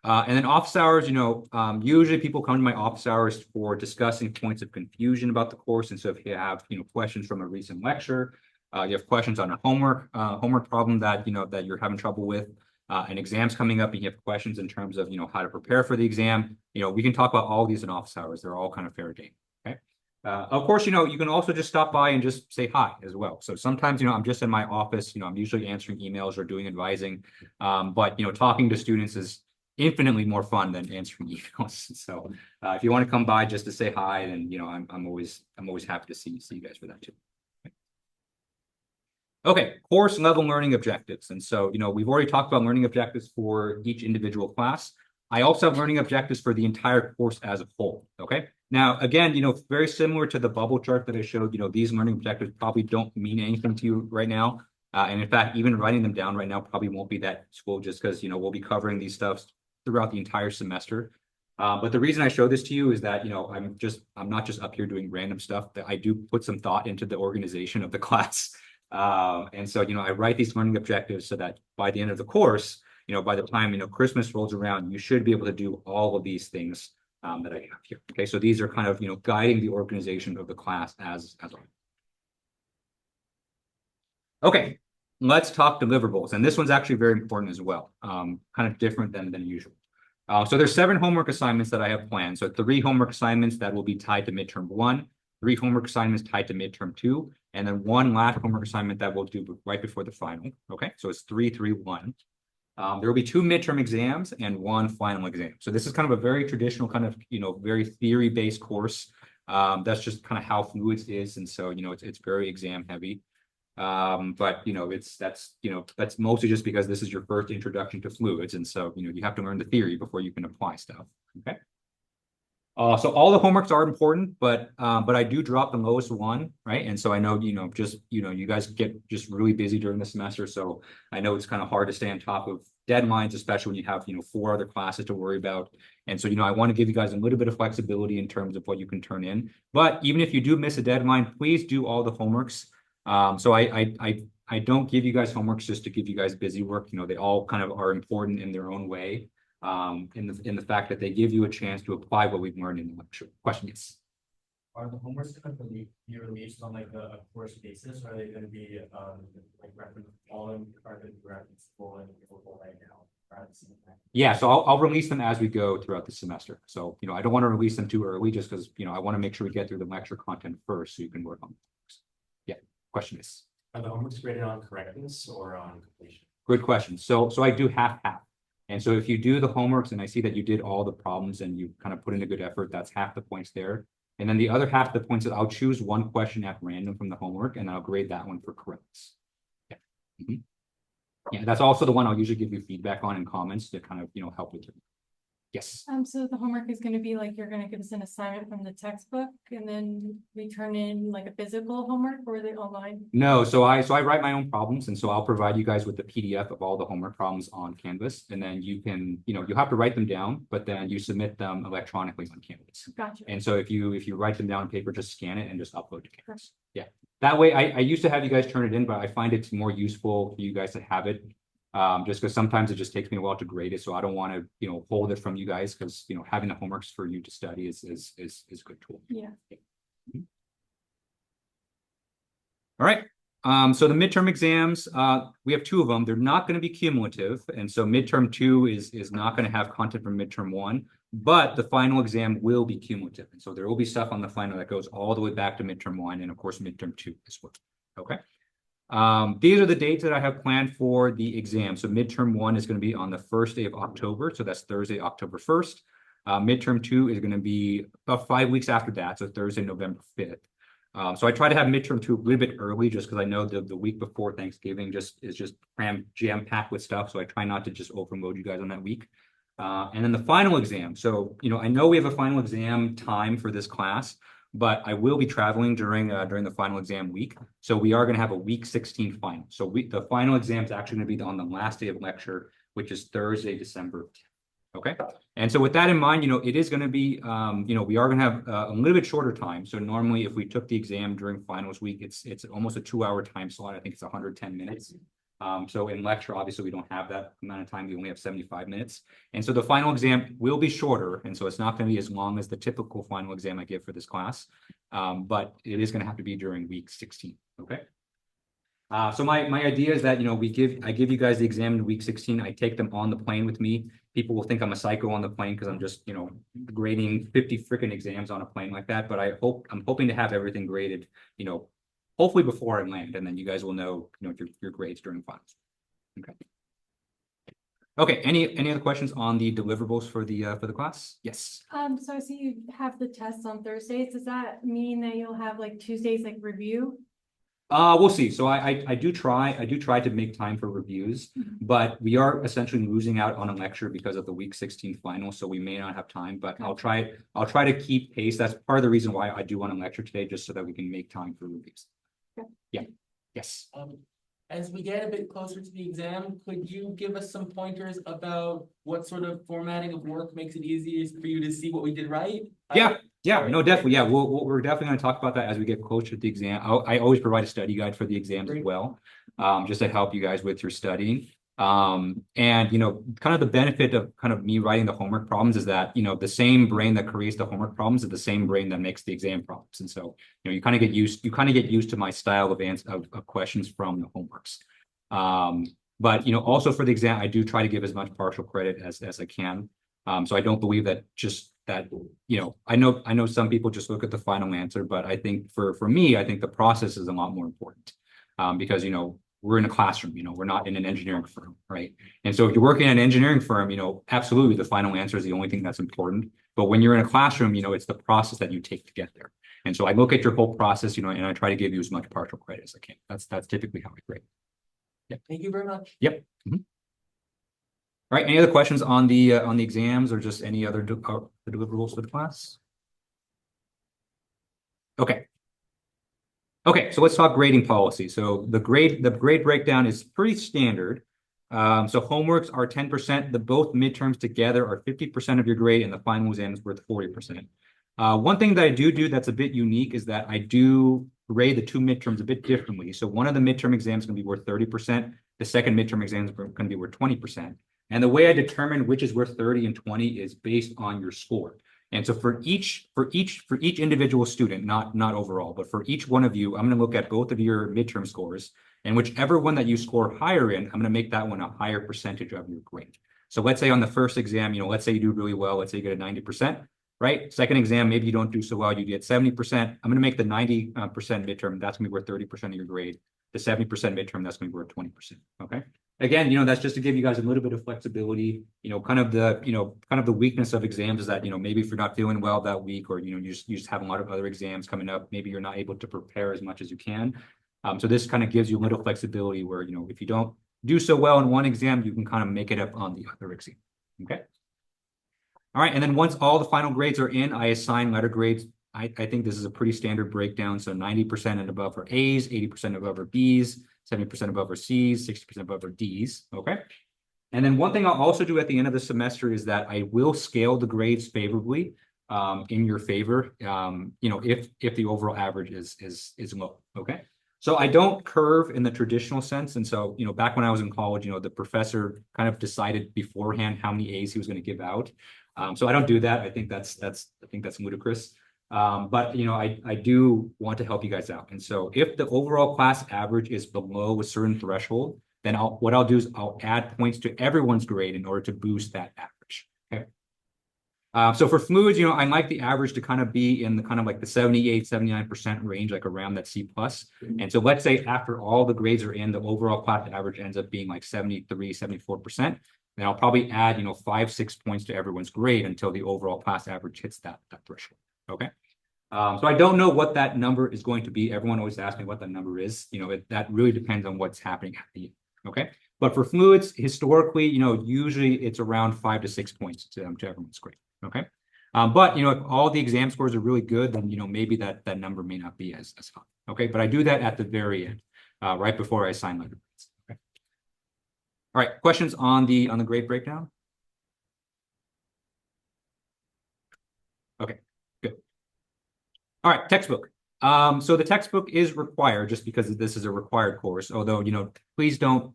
And then office hours, usually people come to my office hours for discussing points of confusion about the course. And so if you have, questions from a recent lecture, you have questions on a homework problem that, that you're having trouble with, an exam's coming up and you have questions in terms of, how to prepare for the exam, we can talk about all these in office hours. They're all kind of fair game. Okay. Of course, you can also just stop by and just say hi as well. So sometimes, I'm just in my office, I'm usually answering emails or doing advising. But, talking to students is infinitely more fun than answering emails. So if you want to come by just to say hi, then, I'm always happy to see you guys for that too. Okay, course level learning objectives. And so, we've already talked about learning objectives for each individual class. I also have learning objectives for the entire course as a whole. Okay. Now, again, very similar to the bubble chart that I showed, these learning objectives probably don't mean anything to you right now. And in fact, even writing them down right now probably won't be that useful just because, we'll be covering these stuff throughout the entire semester. But the reason I show this to you is that, I'm not just up here doing random stuff, that I do put some thought into the organization of the class. And so, I write these learning objectives so that by the end of the course, by the time, Christmas rolls around, you should be able to do all of these things that I have here. Okay, so these are kind of, guiding the organization of the class as a whole. Okay, let's talk deliverables. And this one's actually very important as well, kind of different than usual. So there's 7 homework assignments that I have planned. So 3 homework assignments that will be tied to midterm 1, 3 homework assignments tied to midterm 2, and then 1 last homework assignment that we'll do right before the final. Okay, so it's 3, 3, 1. There will be 2 midterm exams and 1 final exam. So this is kind of a very traditional kind of, very theory-based course. That's just kind of how fluids is. And so, it's very exam heavy. But, that's mostly just because this is your first introduction to fluids. And so, you have to learn the theory before you can apply stuff. Okay. So all the homeworks are important, but I do drop the lowest one, right? And so I know, you guys get just really busy during the semester. So I know it's kind of hard to stay on top of deadlines, especially when you have, 4 other classes to worry about. And so, I want to give you guys a little bit of flexibility in terms of what you can turn in. But even if you do miss a deadline, please do all the homeworks. So I don't give you guys homeworks just to give you guys busy work. They all kind of are important in their own way. In the fact that they give you a chance to apply what we've learned in the lecture. Question, yes. Are the homeworks going to be released on like a course basis? Or are they going to be like reference column, reference full and right now? Yeah, so I'll release them as we go throughout the semester. So, I don't want to release them too early just because, I want to make sure we get through the lecture content first so you can work on it. Yeah, question is. Are the homeworks graded on correctness or on completion? Good question. So I do half. And so if you do the homeworks and I see that you did all the problems and you kind of put in a good effort, that's half the points there. And then the other half of the points, I'll choose one question at random from the homework and I'll grade that one for correctness. Yeah. Yeah, that's also the one I'll usually give you feedback on and comments to kind of, help with it. Yes. So the homework is going to be like, you're going to give us an assignment from the textbook and then we turn in like a physical homework, or are they online? No, so I write my own problems. And so I'll provide you guys with the PDF of all the homework problems on Canvas. And then you can, you have to write them down, but then you submit them electronically on Canvas. Gotcha. And so if you write them down on paper, just scan it and just upload to Canvas. Yeah. That way I used to have you guys turn it in, but I find it's more useful for you guys to have it. Just because sometimes it just takes me a while to grade it. So I don't want to, hold it from you guys because, having the homeworks for you to study is a good tool. Yeah. All right. So the midterm exams, we have 2 of them. They're not going to be cumulative. And so midterm 2 is not going to have content from midterm 1, but the final exam will be cumulative. And so there will be stuff on the final that goes all the way back to midterm 1 and of course midterm 2 as well. Okay. These are the dates that I have planned for the exam. So midterm 1 is going to be on the first day of October. So that's Thursday, October 1st. Midterm 2 is going to be about 5 weeks after that. So Thursday, November 5th. So I try to have midterm 2 a little bit early just because I know the week before Thanksgiving is just jam packed with stuff. So I try not to just overload you guys on that week. And then the final exam. So, I know we have a final exam time for this class, but I will be traveling during the final exam week. So we are going to have a week 16 final. So the final exam is actually going to be on the last day of lecture, which is Thursday, December 10th. Okay. And so with that in mind, it is going to be, we are going to have a little bit shorter time. So normally if we took the exam during finals week, it's almost a 2-hour time slot. I think it's 110 minutes. So in lecture, obviously we don't have that amount of time. We only have 75 minutes. And so the final exam will be shorter. And so it's not going to be as long as the typical final exam I give for this class. But it is going to have to be during week 16. Okay. So my idea is that, I give you guys the exam in week 16. I take them on the plane with me. people will think I'm a psycho on the plane because I'm just, you know, grading 50 freaking exams on a plane like that. But I'm hoping to have everything graded, you know, hopefully before I land, and then you guys will know, you know, your grades during finals. Okay. Okay, any other questions on the deliverables for the class? Yes. So I see you have the tests on Thursdays. Does that mean that you'll have like Tuesdays like review? We'll see. So I do try to make time for reviews, but we are essentially losing out on a lecture because of the week 16 final. So we may not have time, but I'll try to keep pace. That's part of the reason why I do want to lecture today, just so that we can make time for reviews. Okay. Yeah. Yes. As we get a bit closer to the exam, could you give us some pointers about what sort of formatting of work makes it easiest for you to see what we did right? Yeah, no, definitely. Yeah, we're definitely going to talk about that as we get closer to the exam. I always provide a study guide for the exams as well, just to help you guys with your studying. And you know, kind of the benefit of kind of me writing the homework problems is that, you know, the same brain that creates the homework problems is the same brain that makes the exam problems. And so, you know, you kind of get used to my style of questions from the homeworks. But you know, also for the exam, I do try to give as much partial credit as I can. So I don't believe that you know, I know some people just look at the final answer, but I think for me, I think the process is a lot more important. Because, you know, we're in a classroom, you know, we're not in an engineering firm, right? And so if you're working in an engineering firm, you know, absolutely the final answer is the only thing that's important. But when you're in a classroom, you know, it's the process that you take to get there. And so I look at your whole process, you know, and I try to give you as much partial credit as I can. That's typically how I grade. Yeah. Thank you very much. Yep. Mm-hmm. All right. Any other questions on the exams, or just any other the deliverables for the class? Okay. Okay, so let's talk grading policy. So the grade breakdown is pretty standard. So homeworks are 10%. Both midterms together are 50% of your grade, and the final exam is worth 40%. One thing that I do that's a bit unique is that I do grade the two midterms a bit differently. So one of the midterm exams is going to be worth 30%. The second midterm exam is going to be worth 20%. And the way I determine which is worth 30 and 20 is based on your score. And so for each individual student, not overall, but for each one of you, I'm going to look at both of your midterm scores, and whichever one that you score higher in, I'm going to make that one a higher percentage of your grade. So let's say on the first exam, you know, let's say you do really well. Let's say you get a 90%, right? Second exam, maybe you don't do so well. You get 70%. I'm going to make the 90% midterm. That's going to be worth 30% of your grade. The 70% midterm, that's going to be worth 20%. Okay. Again, you know, that's just to give you guys a little bit of flexibility. You know, kind of the weakness of exams is that, you know, maybe if you're not feeling well that week, or, you know, you just have a lot of other exams coming up, maybe you're not able to prepare as much as you can. So this kind of gives you a little flexibility where, you know, if you don't do so well in one exam, you can kind of make it up on the other exam. Okay. All right. And then once all the final grades are in, I assign letter grades. I think this is a pretty standard breakdown. So 90% and above are A's, 80% above are B's, 70% above are C's, 60% above are D's. Okay. And then one thing I'll also do at the end of the semester is that I will scale the grades favorably in your favor. You know, if the overall average is low. Okay. So I don't curve in the traditional sense. And so, you know, back when I was in college, you know, the professor kind of decided beforehand how many A's he was going to give out. So I don't do that. I think that's ludicrous. But you know, I do want to help you guys out. And so if the overall class average is below a certain threshold, then what I'll do is I'll add points to everyone's grade in order to boost that average. Okay. So for fluids, you know, I like the average to kind of be in the kind of like the 78-79% range, like around that C+. And so let's say after all the grades are in, the overall class average ends up being like 73-74%. Then I'll probably add, you know, 5-6 points to everyone's grade until the overall class average hits that threshold. Okay. So I don't know what that number is going to be. Everyone always asks me what that number is. You know, that really depends on what's happening at the end. Okay. But for fluids, historically, you know, usually it's around 5 to 6 points to everyone's grade. Okay. But, you know, if all the exam scores are really good, then, you know, maybe that number may not be as high. Okay. But I do that at the very end, right before I assign letter grades. Okay. All right. Questions on the grade breakdown? Okay. Good. All right. Textbook. So the textbook is required just because this is a required course, although, you know, please don't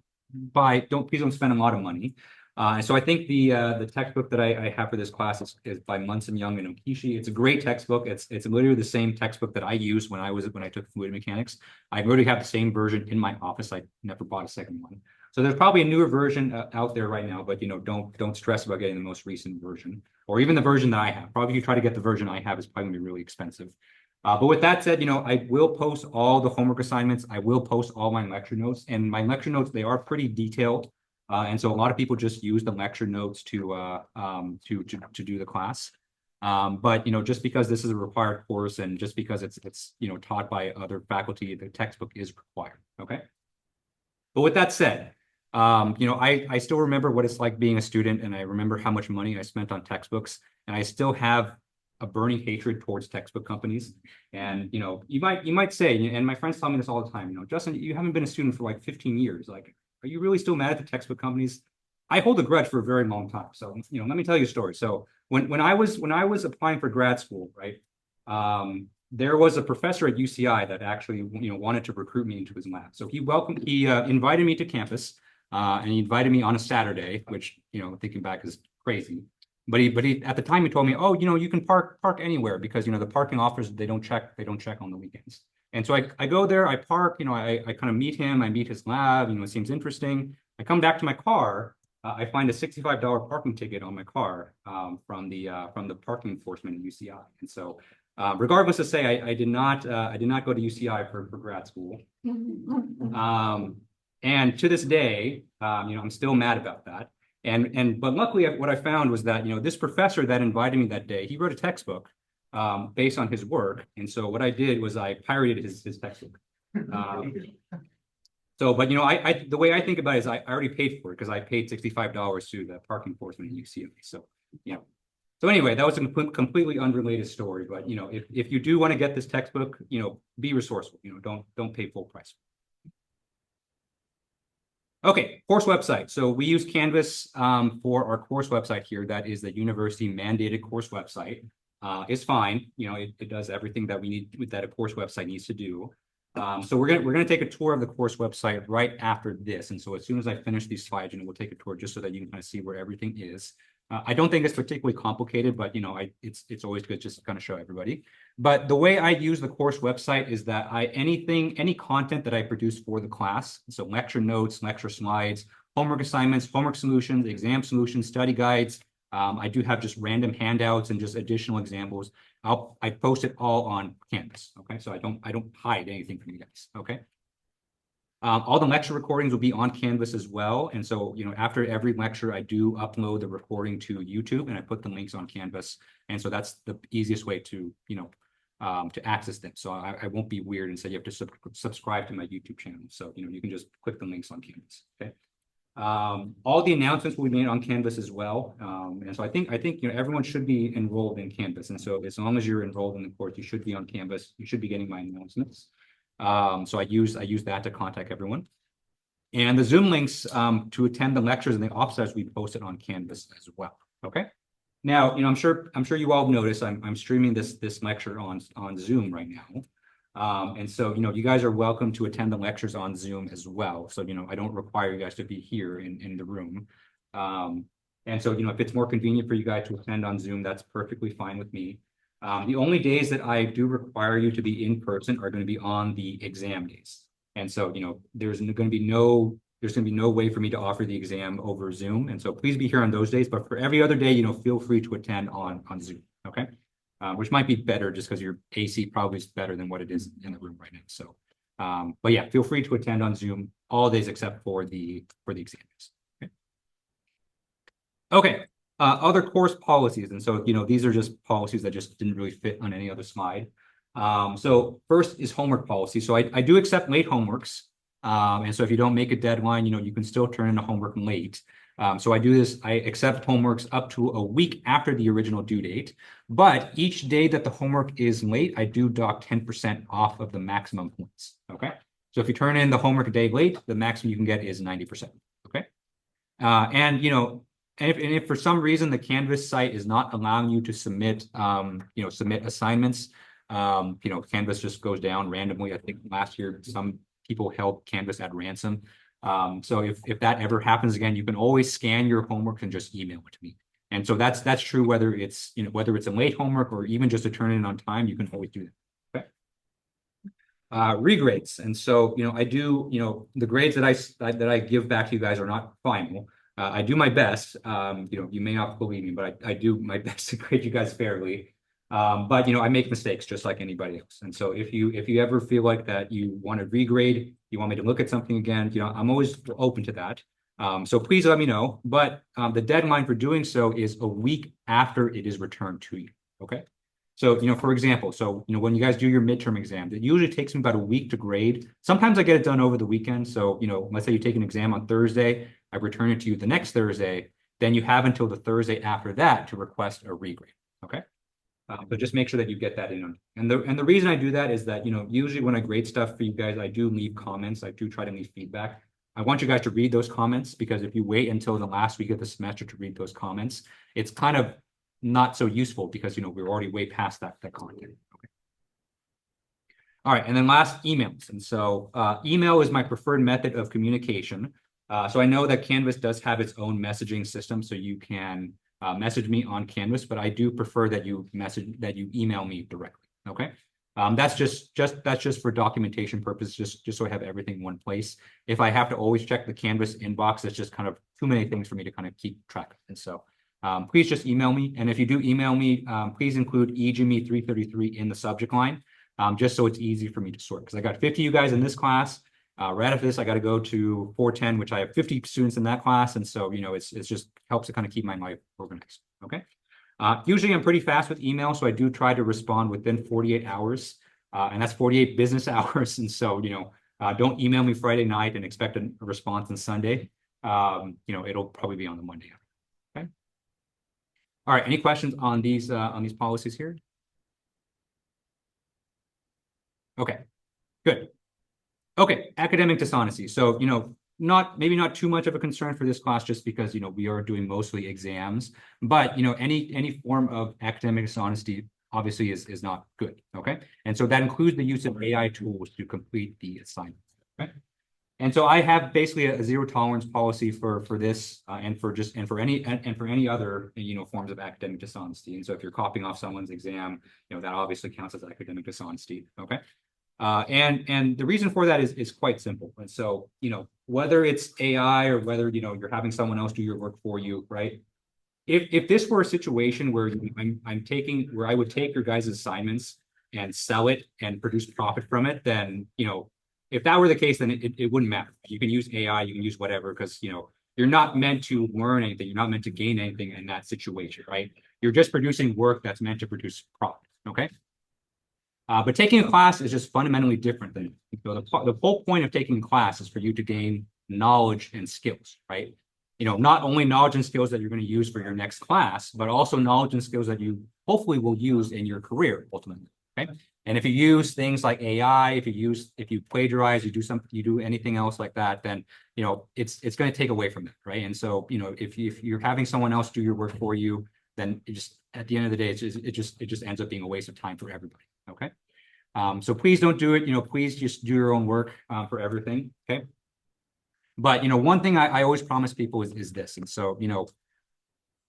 spend a lot of money. And so I think the textbook that I have for this class is by Munson, Young, and Okishi. It's a great textbook. It's literally the same textbook that I used when I took fluid mechanics. I literally have the same version in my office. I never bought a second one. So there's probably a newer version out there right now, but don't stress about getting the most recent version or even the version that I have. Probably if you try to get the version I have, it's probably gonna be really expensive. But with that said, I will post all the homework assignments. I will post all my lecture notes, and my lecture notes, they are pretty detailed. And so a lot of people just use the lecture notes to do the class. But just because this is a required course and just because it's taught by other faculty, the textbook is required. Okay. But with that said, I still remember what it's like being a student, and I remember how much money I spent on textbooks, and I still have a burning hatred towards textbook companies. And you might say, and my friends tell me this all the time, Justin, you haven't been a student for like 15 years. Like, are you really still mad at the textbook companies? I hold a grudge for a very long time. So, let me tell you a story. So when I was applying for grad school, right, there was a professor at UCI that actually, wanted to recruit me into his lab. So he invited me to campus, and he invited me on a Saturday, which, thinking back is crazy. But he at the time he told me, oh, you can park anywhere because, the parking officers, they don't check on the weekends. And so I go there, I park, I kind of meet him, I meet his lab, it seems interesting. I come back to my car, I find a $65 parking ticket on my car from the parking enforcement at UCI. And so regardless to say, I did not go to UCI for grad school. And to this day, I'm still mad about that. But luckily what I found was that, this professor that invited me that day, he wrote a textbook based on his work. And so what I did was I pirated his textbook. But the way I think about it is I already paid for it because I paid $65 to the parking enforcement at UCI. So, So anyway, that was a completely unrelated story. But, if you do want to get this textbook, be resourceful, don't pay full price. Okay, course website. So we use Canvas for our course website here. That is the university mandated course website. It's fine. It does everything that we need that a course website needs to do. So we're gonna take a tour of the course website right after this. And so as soon as I finish these slides, we'll take a tour just so that you can kind of see where everything is. I don't think it's particularly complicated, but it's always good just to kind of show everybody. But the way I use the course website is that any content that I produce for the class, so lecture notes, lecture slides, homework assignments, homework solutions, exam solutions, study guides. I do have just random handouts and just additional examples. I post it all on Canvas. Okay, so I don't hide anything from you guys. Okay. All the lecture recordings will be on Canvas as well. And so, after every lecture, I do upload the recording to YouTube and I put the links on Canvas. And so that's the easiest way to, to access them. So I won't be weird and say you have to subscribe to my YouTube channel. So, you can just click the links on Canvas. Okay. All the announcements will be made on Canvas as well. And so I think everyone should be enrolled in Canvas. And so as long as you're enrolled in the course, you should be on Canvas. You should be getting my announcements. So I use that to contact everyone. And the Zoom links to attend the lectures and the offsites we posted on Canvas as well. Okay. Now, I'm sure you all noticed I'm streaming this lecture on Zoom right now. And so, you guys are welcome to attend the lectures on Zoom as well. So, I don't require you guys to be here in the room. And so, if it's more convenient for you guys to attend on Zoom, that's perfectly fine with me. The only days that I do require you to be in person are going to be on the exam days. And so, there's going to be no way for me to offer the exam over Zoom. And so please be here on those days, but for every other day, feel free to attend on Zoom. Okay. Which might be better just because your AC probably is better than what it is in the room right now. So, but yeah, feel free to attend on Zoom all days except for the exam days. Okay. Okay. Other course policies. And so, these are just policies that just didn't really fit on any other slide. So first is homework policy. So I do accept late homeworks. And so if you don't make a deadline, you can still turn in a homework late. So I do this, I accept homeworks up to a week after the original due date, but each day that the homework is late, I do dock 10% off of the maximum points. Okay. So if you turn in the homework a day late, the maximum you can get is 90%. Okay. And if for some reason the Canvas site is not allowing you to submit, submit assignments, Canvas just goes down randomly. I think last year, some people held Canvas at ransom. So if that ever happens again, you can always scan your homework and just email it to me. And so that's true whether it's a late homework or even just to turn it in on time, you can always do that. Okay. regrades. And so, I do, the grades that I give back to you guys are not final. I do my best. You may not believe me, but I do my best to grade you guys fairly. But I make mistakes just like anybody else. And so if you ever feel like that you want to regrade, you want me to look at something again, I'm always open to that. So please let me know. But the deadline for doing so is a week after it is returned to you. Okay. So, for example, when you guys do your midterm exam, it usually takes me about a week to grade. Sometimes I get it done over the weekend. So, let's say you take an exam on Thursday, I return it to you the next Thursday, then you have until the Thursday after that to request a regrade. Okay. But just make sure that you get that in. And the reason I do that is that, usually when I grade stuff for you guys, I do leave comments. I do try to leave feedback. I want you guys to read those comments, because if you wait until the last week of the semester to read those comments, it's kind of not so useful, because we're already way past that content. Okay. All right, and then last, emails. And so email is my preferred method of communication. So I know that Canvas does have its own messaging system, so you can message me on Canvas, but I do prefer that you email me directly. Okay. That's just for documentation purposes, just so I have everything in one place. If I have to always check the Canvas inbox, it's just kind of too many things for me to kind of keep track of. And so please just email me. And if you do email me, please include EGME 333 in the subject line, just so it's easy for me to sort. Because I got 50 of you guys in this class. Right after this, I got to go to 410, which I have 50 students in that class. And so, it's just helps to kind of keep my life organized. Okay. Usually I'm pretty fast with email, so I do try to respond within 48 hours. And that's 48 business hours. And so, don't email me Friday night and expect a response on Sunday. It'll probably be on the Monday. Okay. All right. Any questions on these policies here? Okay, good. Okay, academic dishonesty. So, maybe not too much of a concern for this class, just because, we are doing mostly exams, but, any form of academic dishonesty obviously is not good. Okay. And so that includes the use of AI tools to complete the assignment. Okay. And so I have basically a zero tolerance policy for this and for any other forms of academic dishonesty. And so if you're copying off someone's exam, that obviously counts as academic dishonesty. Okay. And the reason for that is quite simple. And so whether it's AI or whether you're having someone else do your work for you, right? If this were a situation where where I would take your guys' assignments and sell it and produce profit from it, then if that were the case, then it wouldn't matter. You can use AI, you can use whatever, because you're not meant to learn anything, you're not meant to gain anything in that situation, right? You're just producing work that's meant to produce profit. Okay. But taking a class is just fundamentally different than the whole point of taking a class is for you to gain knowledge and skills, right? Not only knowledge and skills that you're going to use for your next class, but also knowledge and skills that you hopefully will use in your career ultimately. Okay. And if you use things like AI, if you plagiarize, you do anything else like that, then it's going to take away from that, right? And so if you're having someone else do your work for you, then it just at the end of the day, it just ends up being a waste of time for everybody. Okay. So please don't do it. Please just do your own work for everything. Okay. But one thing I always promise people is this. And so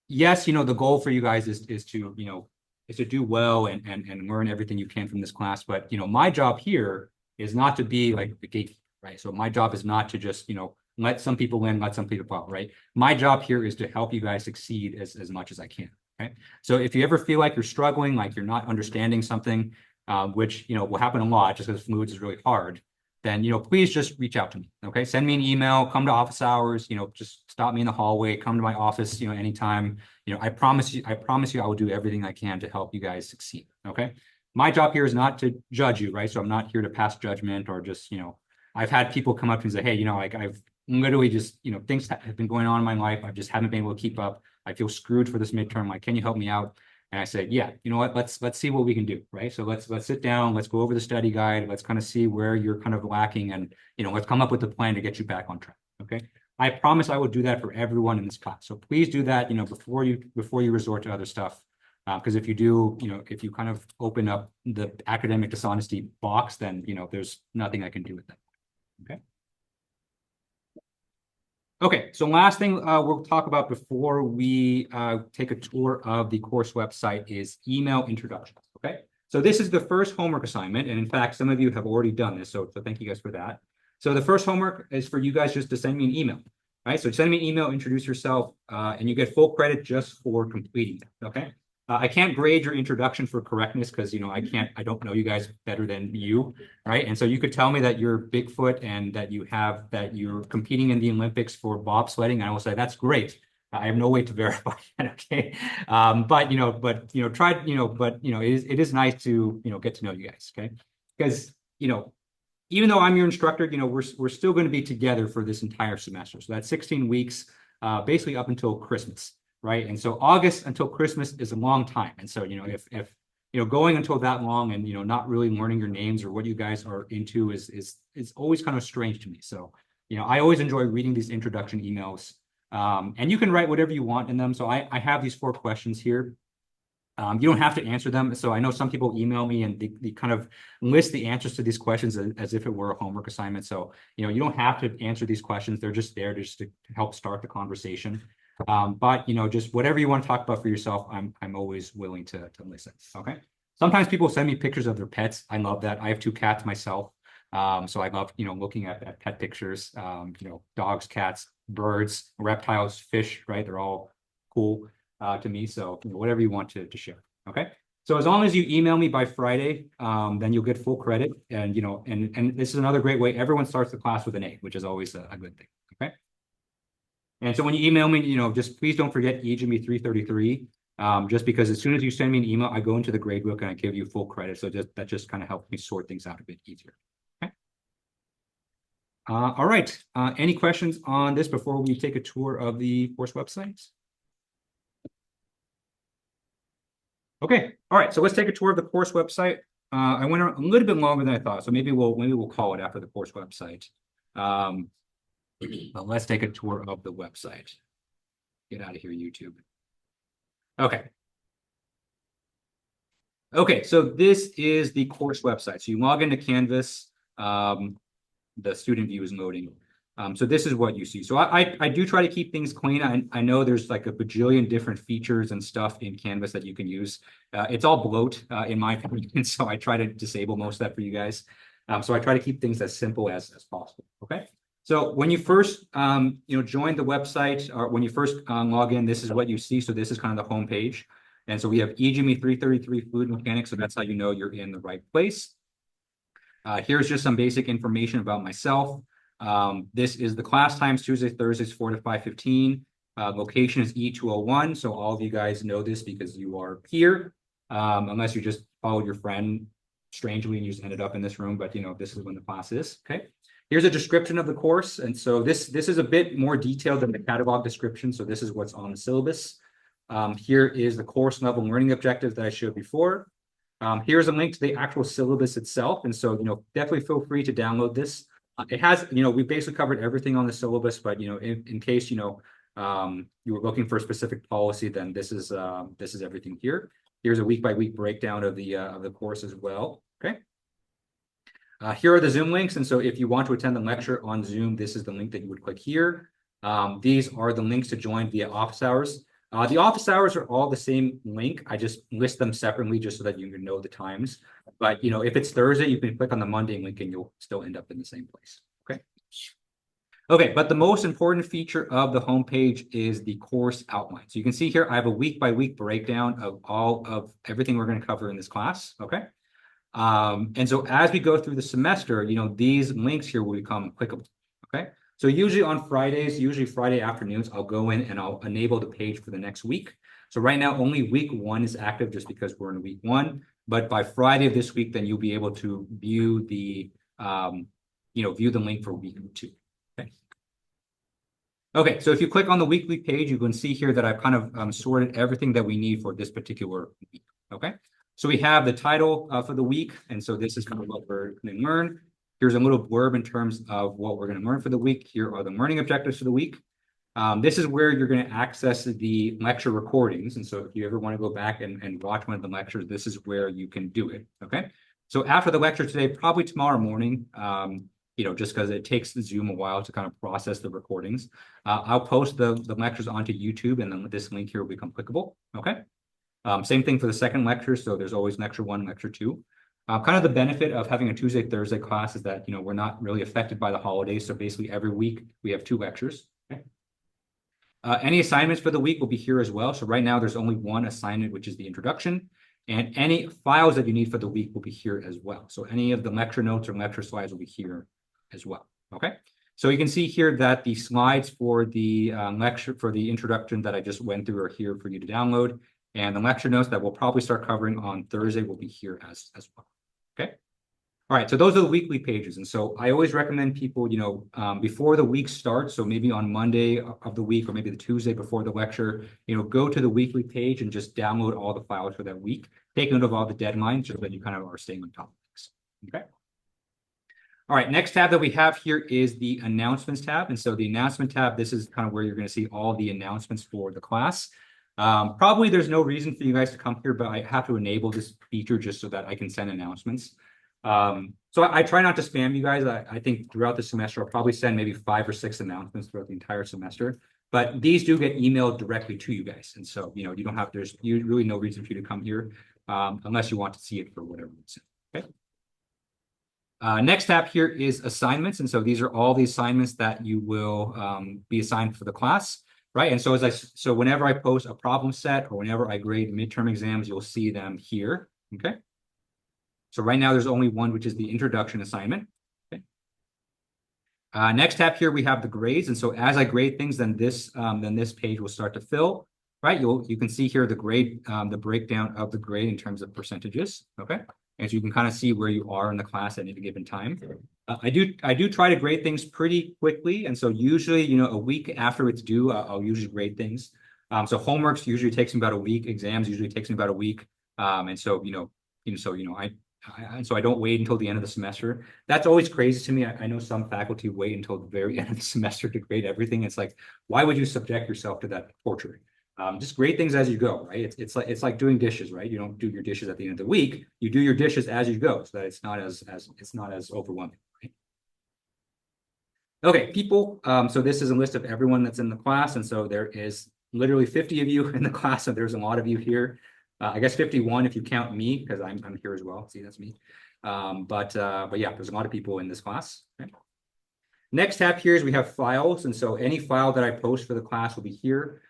yes, the goal for you guys is to do well and learn everything you can from this class. But my job here is not to be like the gatekeeper, right? So my job is not to just let some people in, let some people out, right? My job here is to help you guys succeed as much as I can. Okay. So if you ever feel like you're struggling, like you're not understanding something, which will happen a lot just because fluids is really hard, then please just reach out to me. Okay, send me an email, come to office hours, just stop me in the hallway, come to my office, anytime. I promise you I will do everything I can to help you guys succeed. Okay, my job here is not to judge you, right? So I'm not here to pass judgment or just I've had people come up and say, hey, like I've literally just things have been going on in my life, I just haven't been able to keep up, I feel screwed for this midterm, like can you help me out? And I said, yeah, you know what, let's see what we can do, right? So let's sit down, let's go over the study guide, let's kind of see where you're kind of lacking, and let's come up with a plan to get you back on track. Okay. I promise I will do that for everyone in this class. So please do that, before you resort to other stuff. Because if you do, if you kind of open up the academic dishonesty box, then there's nothing I can do with that. Okay. Okay, so last thing we'll talk about before we take a tour of the course website is email introductions. Okay, So this is the first homework assignment. And in fact, some of you have already done this. So thank you guys for that. So the first homework is for you guys just to send me an email. Right, so send me an email, introduce yourself, and you get full credit just for completing it. Okay. I can't grade your introduction for correctness because, I don't know you guys better than you, right? And so you could tell me that you're Bigfoot and that you're competing in the Olympics for bobsledding, and I will say that's great. I have no way to verify that, okay? It is nice to get to know you guys, okay? Because even though I'm your instructor, we're still going to be together for this entire semester. So that's 16 weeks, basically up until Christmas. Right. And so August until Christmas is a long time. And so, if going until that long and, not really learning your names or what you guys are into is always kind of strange to me. So, I always enjoy reading these introduction emails. And you can write whatever you want in them. So I have these 4 questions here. You don't have to answer them. So I know some people email me and they kind of list the answers to these questions as if it were a homework assignment. So, you don't have to answer these questions. They're just there just to help start the conversation. But just whatever you want to talk about for yourself, I'm always willing to listen. Okay. Sometimes people send me pictures of their pets. I love that. I have 2 cats myself. So I love, looking at pet pictures, dogs, cats, birds, reptiles, fish, right? They're all cool to me. So whatever you want to share. Okay. So as long as you email me by Friday, then you'll get full credit. And, and this is another great way. Everyone starts the class with an A, which is always a good thing. Okay. And so when you email me, just please don't forget EGME 333, just because as soon as you send me an email, I go into the gradebook and I give you full credit. So that just kind of helps me sort things out a bit easier. Okay. All right. Any questions on this before we take a tour of the course websites? Okay. All right. So let's take a tour of the course website. I went a little bit longer than I thought, so maybe we'll call it after the course website. Let's take a tour of the website. Get out of here, YouTube. Okay. Okay, so this is the course website. So you log into Canvas, the student view is loading. So this is what you see. So I do try to keep things clean. I know there's like a bajillion different features and stuff in Canvas that you can use. It's all bloat, in my opinion, so I try to disable most of that for you guys. So I try to keep things as simple as possible, okay? So when you first, join the website, or when you first log in, this is what you see. So this is kind of the home page. And so we have EGME 333 Fluid Mechanics. So that's how you know you're in the right place. Here's just some basic information about myself. This is the class times, Tuesdays, Thursdays, 4 to 5:15. Location is E201. So all of you guys know this because you are here, unless you just followed your friend strangely and you just ended up in this room. But, this is when the class is, okay? Here's a description of the course. And so this is a bit more detailed than the catalog description. So this is what's on the syllabus. Here is the course level learning objectives that I showed before. Here's a link to the actual syllabus itself. And so, definitely feel free to download this. It has, we basically covered everything on the syllabus, but, in case, you were looking for a specific policy, then this is everything here. Here's a week by week breakdown of the course as well. Okay. Here are the Zoom links. And so if you want to attend the lecture on Zoom, this is the link that you would click here. These are the links to join via office hours. The office hours are all the same link. I just list them separately just so that you can know the times. But, if it's Thursday, you can click on the Monday link and you'll still end up in the same place. Okay. Okay, but the most important feature of the homepage is the course outline. So you can see here, I have a week by week breakdown of all of everything we're going to cover in this class. Okay. And so as we go through the semester, these links here will become clickable. Okay. So usually on Fridays, usually Friday afternoons, I'll go in and I'll enable the page for the next week. So right now, only week 1 is active just because we're in week 1. But by Friday of this week, then you'll be able to view the, view the link for week 2. Okay. Okay. So if you click on the weekly page, you can see here that I've kind of sorted everything that we need for this particular week. Okay. So we have the title for the week. And so this is kind of what we're going to learn. Here's a little blurb in terms of what we're going to learn for the week. Here are the learning objectives for the week. This is where you're going to access the lecture recordings. And so if you ever want to go back and watch one of the lectures, this is where you can do it. Okay. So after the lecture today, probably tomorrow morning, just because it takes the Zoom a while to kind of process the recordings, I'll post the lectures onto YouTube, and then this link here will become clickable. Okay. Same thing for the second lecture. So there's always lecture 1, lecture 2. Kind of the benefit of having a Tuesday, Thursday class is that, we're not really affected by the holidays. So basically every week we have 2 lectures. Okay. Any assignments for the week will be here as well. So right now there's only one assignment, which is the introduction. And any files that you need for the week will be here as well. So any of the lecture notes or lecture slides will be here as well. Okay. So you can see here that the slides for the lecture, for the introduction that I just went through are here for you to download. And the lecture notes that we'll probably start covering on Thursday will be here as well. Okay. All right. So those are the weekly pages. And so I always recommend people, before the week starts, so maybe on Monday of the week or maybe the Tuesday before the lecture, go to the weekly page and just download all the files for that week. Take note of all the deadlines so that you kind of are staying on top of things. Okay. All right, next tab that we have here is the announcements tab. And so the announcement tab, this is kind of where you're going to see all the announcements for the class. Probably there's no reason for you guys to come here, but I have to enable this feature just so that I can send announcements. So I try not to spam you guys. I think throughout the semester, I'll probably send maybe 5 or 6 announcements throughout the entire semester. But these do get emailed directly to you guys. And so, you don't have, there's really no reason for you to come here unless you want to see it for whatever reason. Okay. Next tab here is assignments. And so these are all the assignments that you will be assigned for the class, right? And so so whenever I post a problem set or whenever I grade midterm exams, you'll see them here, okay? So right now there's only one, which is the introduction assignment, okay? Next tab here, we have the grades. And so as I grade things, then this page will start to fill, right? You can see here the grade, the breakdown of the grade in terms of percentages, okay? And so you can kind of see where you are in the class at any given time. I do try to grade things pretty quickly. And so usually, a week after it's due, I'll usually grade things. So homeworks usually takes me about a week. Exams usually takes me about a week. And so, I don't wait until the end of the semester. That's always crazy to me. I know some faculty wait until the very end of the semester to grade everything. It's like, why would you subject yourself to that torture? Just grade things as you go, right? It's like doing dishes, right? You don't do your dishes at the end of the week. You do your dishes as you go, so that it's not as overwhelming. Right? Okay, people. So this is a list of everyone that's in the class, and so there is literally 50 of you in the class. So there's a lot of you here. I guess 51 if you count me, because I'm here as well. See, that's me. But yeah, there's a lot of people in this class. Okay. Next tab here is we have files, and so any file that I post for the class will be here.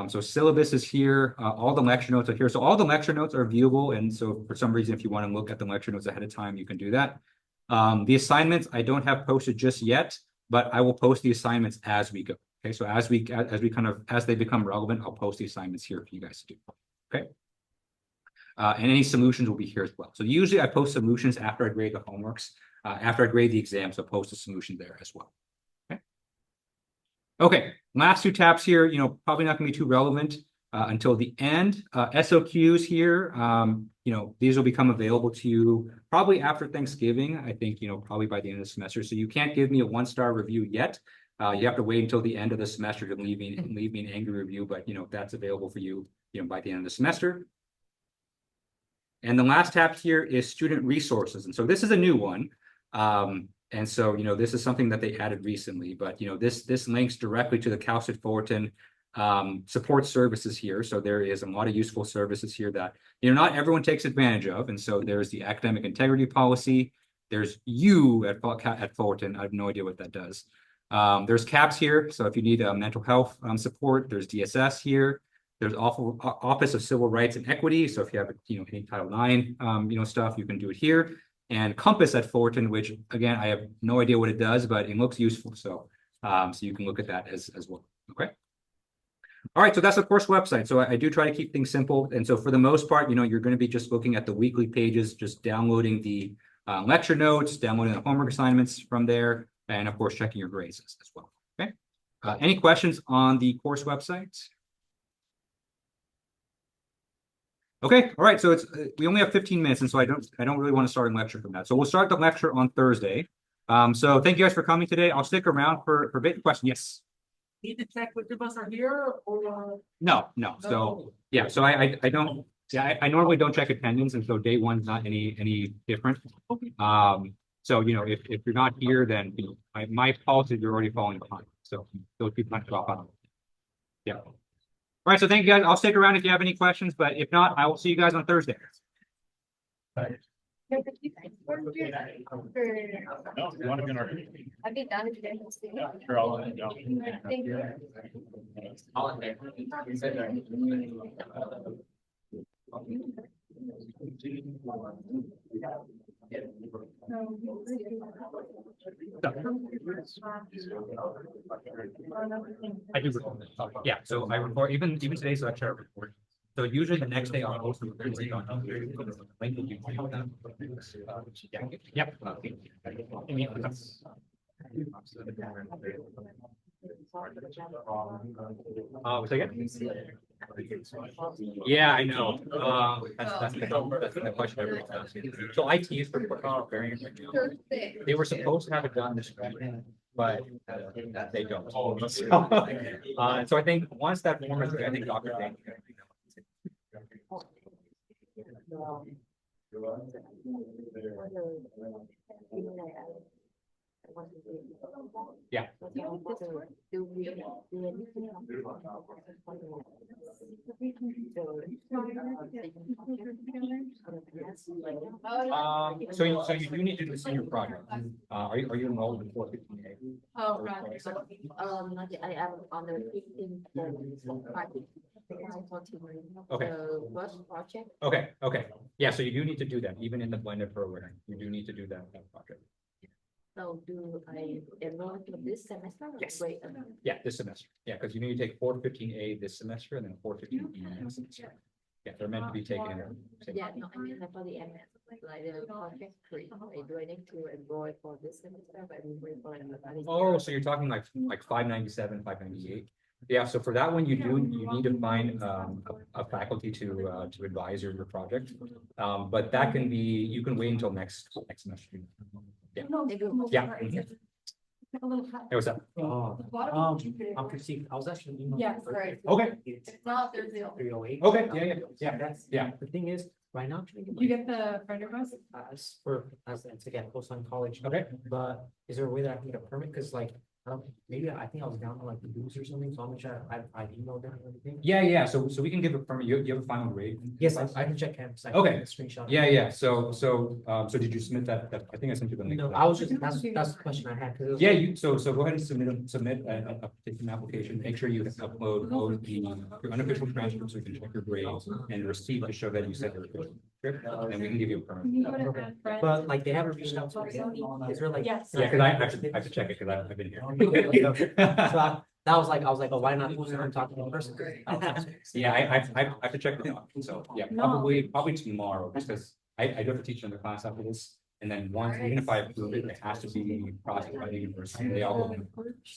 So syllabus is here, all the lecture notes are here. So all the lecture notes are viewable. And so for some reason, if you want to look at the lecture notes ahead of time, you can do that. The assignments I don't have posted just yet, but I will post the assignments as we go. Okay, so as they become relevant, I'll post the assignments here for you guys to do. Okay. And any solutions will be here as well. So usually I post solutions after I grade the homeworks, after I grade the exams, I'll post a solution there as well. Okay, last 2 tabs here, probably not going to be too relevant until the end. SOQs here, these will become available to you probably after Thanksgiving, I think, probably by the end of the semester. So you can't give me a 1-star review yet. You have to wait until the end of the semester to leave me an angry review, but, that's available for you, by the end of the semester. And the last tab here is student resources. And so this is a new one. And so, this is something that they added recently, but, this links directly to the Cal State Fullerton support services here. So there is a lot of useful services here that, not everyone takes advantage of. And so there's the academic integrity policy. There's you at Fullerton. I have no idea what that does. There's CAPS here. So if you need mental health support, there's DSS here. There's Office of Civil Rights and Equity. So if you have, any Title IX, stuff, you can do it here. And Compass at Fullerton, which again, I have no idea what it does, but it looks useful. So, so you can look at that as well. Okay. All right. So that's the course website. So I do try to keep things simple. And so for the most part, you're going to be just looking at the weekly pages, just downloading the lecture notes, downloading the homework assignments from there, and of course, checking your grades as well. Okay. Any questions on the course website? Okay, all right. So we only have 15 minutes, and so I don't really want to start a lecture from that. So we'll start the lecture on Thursday. So thank you guys for coming today. I'll stick around for a bit. Question? Yes. Need to check which of us are here or No. So yeah. So I don't. Yeah, I normally don't check attendance, and so day one's not any different. Okay. So if you're not here, then my policy is you're already falling behind. So those people have to drop out. Yeah. right, so thank you guys. I'll stick around if you have any questions, but if not, I will see you guys on Thursday. I've been done today. Thank you. I do report. Yeah, so I report even today's lecture I report. So usually the next day I'll post the Thursday on. Yep. Was I again? Yeah, I know. That's the question everyone asks. So IT is preparing it right now. They were supposed to have it done this week, but they don't. So I think once that form is, I think Dr. Dane. Yeah. So you do need to do the senior project. Are you enrolled in 415A? Oh, right. Not yet. I am on the 15th. Okay. The first project. Okay. Yeah, so you do need to do that, even in the blended program. You do need to do that project. So do I enroll for this semester? Or Yes. wait, Yeah, this semester. Yeah, because you need to take 415A this semester and then 415B next semester. Yeah, they're meant to be taken in. yeah, no, I mean, like for the MS, like the project three, do I need to enroll for this semester? But I'm waiting for another. Oh, so you're talking like 597, 598. Yeah, so for that one, you need to find a faculty to advise your project. But that can be, you can wait until next semester. Yeah. Yeah. A little hot. Hey, what's up? I'm confused. I was actually. Yes, right. Okay. It's not, there's the. 308. Okay, yeah. That's, Yeah. the thing is, right now, I'm trying to You get get the friend request? my, as again, post on college. Okay. But is there a way that I can get a permit? Cause like, maybe I think I was down to like the booze or something, so I'm gonna try, I emailed them and everything. Yeah, so we can give a permit. You have a final grade? Yes, I can check him. Okay. Screenshot. Yeah, so did you submit that, I think I sent you the link. No, I was just, that's the question I had. 'Cause it was Yeah, like- so go ahead and submit a petition application. Make sure you upload both your unofficial transcript so we can check your grades and the receipt to show that you said your trip, and we can give you a permit. You go to add friends. But like, they haven't reached out to me. Is there like? Yes. Yeah, because I have to check it because I've been here. So I was like, oh, why not post it and talk to the person? Yeah, I have to check it out. So yeah, probably tomorrow because I do have to teach another class after this. And then once, even if I approve it, it has to be processed by the university. They all. You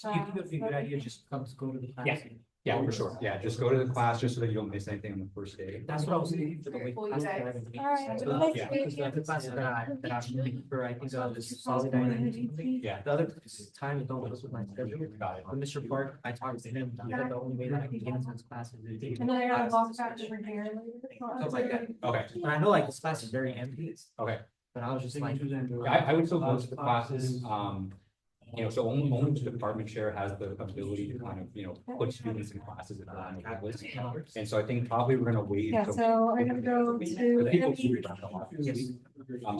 think it would be a good idea, just go to the class? Yeah. Yeah, for sure. Yeah, just go to the class just so that you don't miss anything on the first day. That's what I was thinking for the way. Classes that I've been taking. Alright, So, well, yeah, thanks. because the other classes that I'm taking for, I think, this solid dynamics. Yeah. The other time don't go with my schedule. With Mr. Park, I talked to him, he said the only way that I can get into his classes is. And then I gotta walk back over here. Stuff like that. Okay, And I know like this class is very empty, okay. but I was just like. I would still go to the classes, so only the department chair has the ability to kind of, put students in classes if they're on the wait list. And so I think probably we're gonna wait. Yeah, until- so I'm gonna go The to. people who read a lot this week.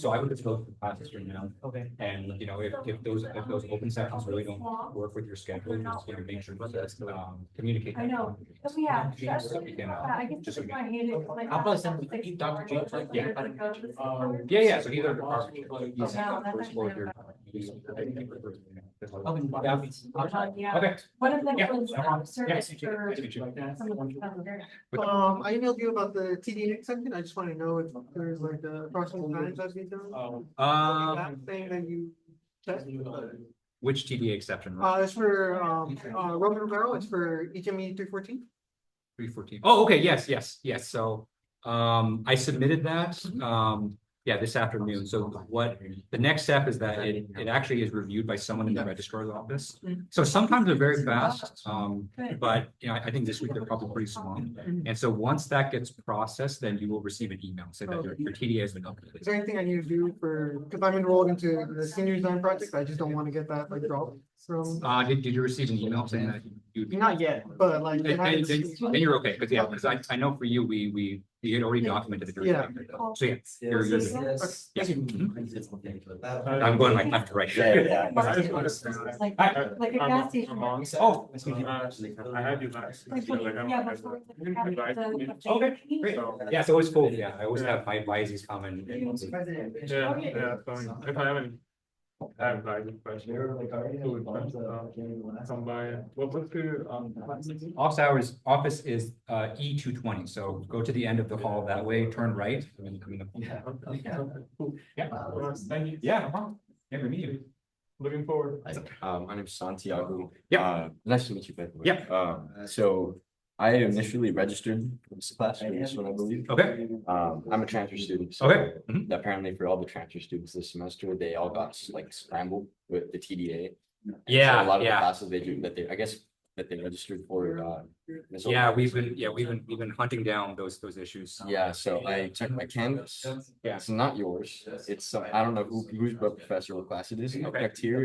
So I would just go to the classes for now. Okay. And, if those open sessions really don't work with your schedule, just, make sure to, communicate. I know. Oh, yeah. So we can, I guess just so we I can- hate it. like, I'll probably send you Dr. James, like, Yeah. Yeah, so he's our department. He's first floor here. Okay. One of them Yeah. was service Yeah. for Nice to meet you. some of the stuff there. I emailed you about the TD exception. I just want to know if there's like a approximate times that's been done. That thing that you checked. Which TDA exception? It's for Roman Barrel. It's for EGME 314. 314. Oh, okay, yes. So, I submitted that. Yeah, this afternoon. So what, the next step is that it actually is reviewed by someone in the registrar's office. So sometimes they're very fast, but I think this week they're probably pretty slow. And so once that gets processed, then you will receive an email saying that your TDA has been updated. Is there anything I need to do because I'm enrolled into the senior design project? I just don't want to get that like dropped from. Did you receive an email saying that you? Not yet, but like. Then you're okay, because I know for you, we had already documented the. Yeah. So yeah, you're good. Yeah. That- I'm going like left to right. Like a gas station. Oh. I have you back. Like, yeah, before the- Okay, great. Yeah, it's always cool. Yeah, I always have my advisees come and. Yeah, fine. If I haven't. I have a question. Come by. What's the Office is E220, so go to the end of the hall that way, turn right. Yeah. Thank you. Yeah, no problem. Yeah, we meet you. Looking forward. My name's Santiago. Yeah. Nice to meet you, by the way. Yeah. So I initially registered for this class for this one, I believe. Okay. I'm a transfer student. So Okay. Mhm. apparently for all the transfer students this semester, they all got like scrambled with the TDA. So Yeah, a lot of the yeah. classes I guess that they registered for. Yeah, we've been hunting down those issues. Yeah, so I checked my Canvas. Yeah. It's not yours. It's I don't know whose professor or class it is. I checked here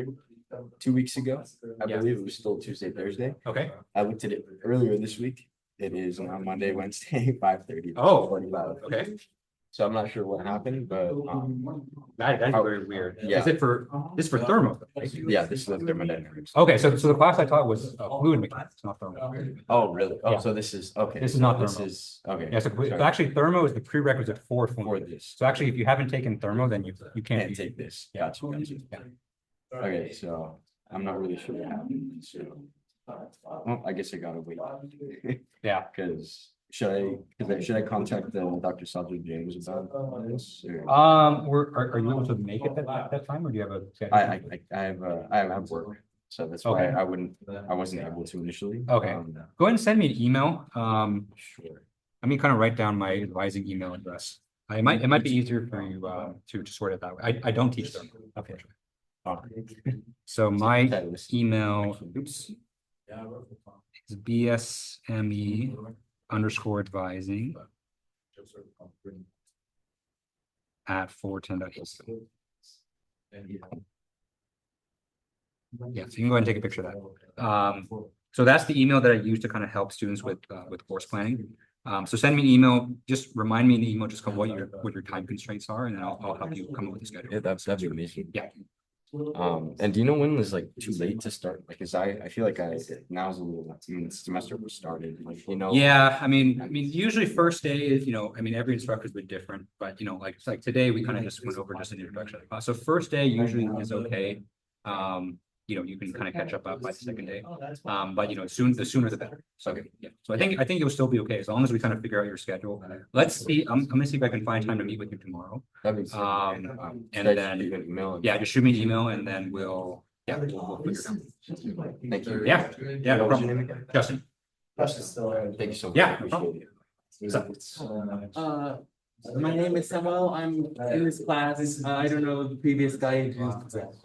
2 weeks ago. I Yeah. believe it was still Tuesday, Thursday. Okay. I looked at it earlier this week. It is on Monday, Wednesday, 5:30. Oh. 45. Okay. So I'm not sure what happened, but That's very weird. Yeah. Is it this for thermo? Right? yeah, this is the thermodynamics. Okay, so the class I taught was fluid mechanics, not thermo. Oh, really? Oh, Yeah. so this is okay. This is not This thermo. is okay. Yeah, so Sorry. actually thermo is the prerequisite for For fluid. this. So actually, if you haven't taken thermo, then you can't Can't take this. Yeah. Gotcha. Okay, so I'm not really sure what happened. So well, I guess I gotta wait. Yeah. Because should I contact Dr. Sadler James about this? Or? Are you able to make it at that time, or do you have a schedule? I have work, so that's why Okay. I wasn't able to initially. Okay. Go ahead and send me an email. Sure. Let me kind of write down my advising email address. It might be easier for you to sort it that way. I don't teach them, unfortunately. So my email, oops, is bsme_advising @410.edu. Yeah, so you can go ahead and take a picture of that. So that's the email that I use to kind of help students with course planning. So send me an email, just remind me in the email, just what your time constraints are, and then I'll help you come up with a schedule. Yeah, that'd be amazing. Yeah. And do you know when is like too late to start? Like, cause I feel like now's a little, the semester was started, like, Yeah, I mean, usually first day is, every instructor is a bit different, but it's like today we kind of just went over just an introduction. So first day usually is okay. You can kind of catch up by the second day. But the sooner the better. So yeah, so I think you'll still be okay as long as we kind of figure out your schedule. Let's see. I'm gonna see if I can find time to meet with you tomorrow. that'd be sick. And then yeah, just shoot me an email and then we'll figure it out. Thank you. Yeah, no What was your problem. name again? Justin. Thank you so much. Yeah, no Appreciate it. What's up? My name is Samuel. I'm in this class. I don't know the previous guy introduced himself.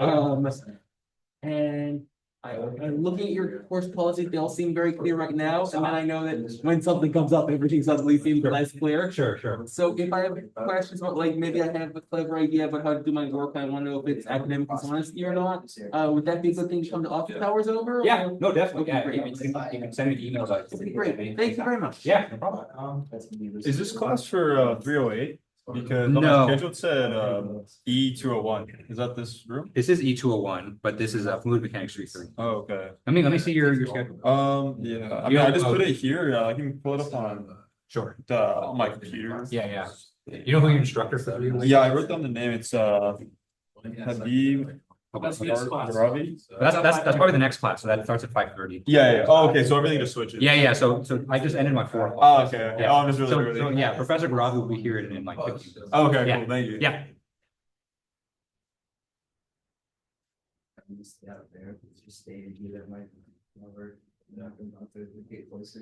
And I'm looking at your course policies, they all seem very clear right now, and then I know that when something comes up, everything suddenly seems less clear. Sure. So if I have questions about, like, maybe I have a clever idea about how to do my work, I wanna know if it's academic dishonesty or not, would that be a good thing to come to office hours over? Yeah, or- no, definitely. Okay, Yeah, great. you can send me emails. Great, thank you very much. Yeah, no problem. Is this class for 308? Because on No. my schedule it said E201. Is that this room? This is E201, but this is fluid mechanics 330. Oh, okay. Let me see your schedule. Yeah. I mean, I just put it here. I can pull it up on Sure. on my computer. Yeah. You know who your instructor for 308? Yeah, I wrote down the name. It's Habib Ravi. That's probably the next class. So that starts at 5:30. Yeah. Oh, okay. So everything just switches. Yeah. So I just ended my 4 o'clock. Oh, okay. Yeah. Oh, I'm just really So early. yeah, Professor Garavi will be here in like 15 minutes. Oh, okay, Yeah. cool. Thank you. Yeah. Out there, it's just stayed, you that might never, not to get closer.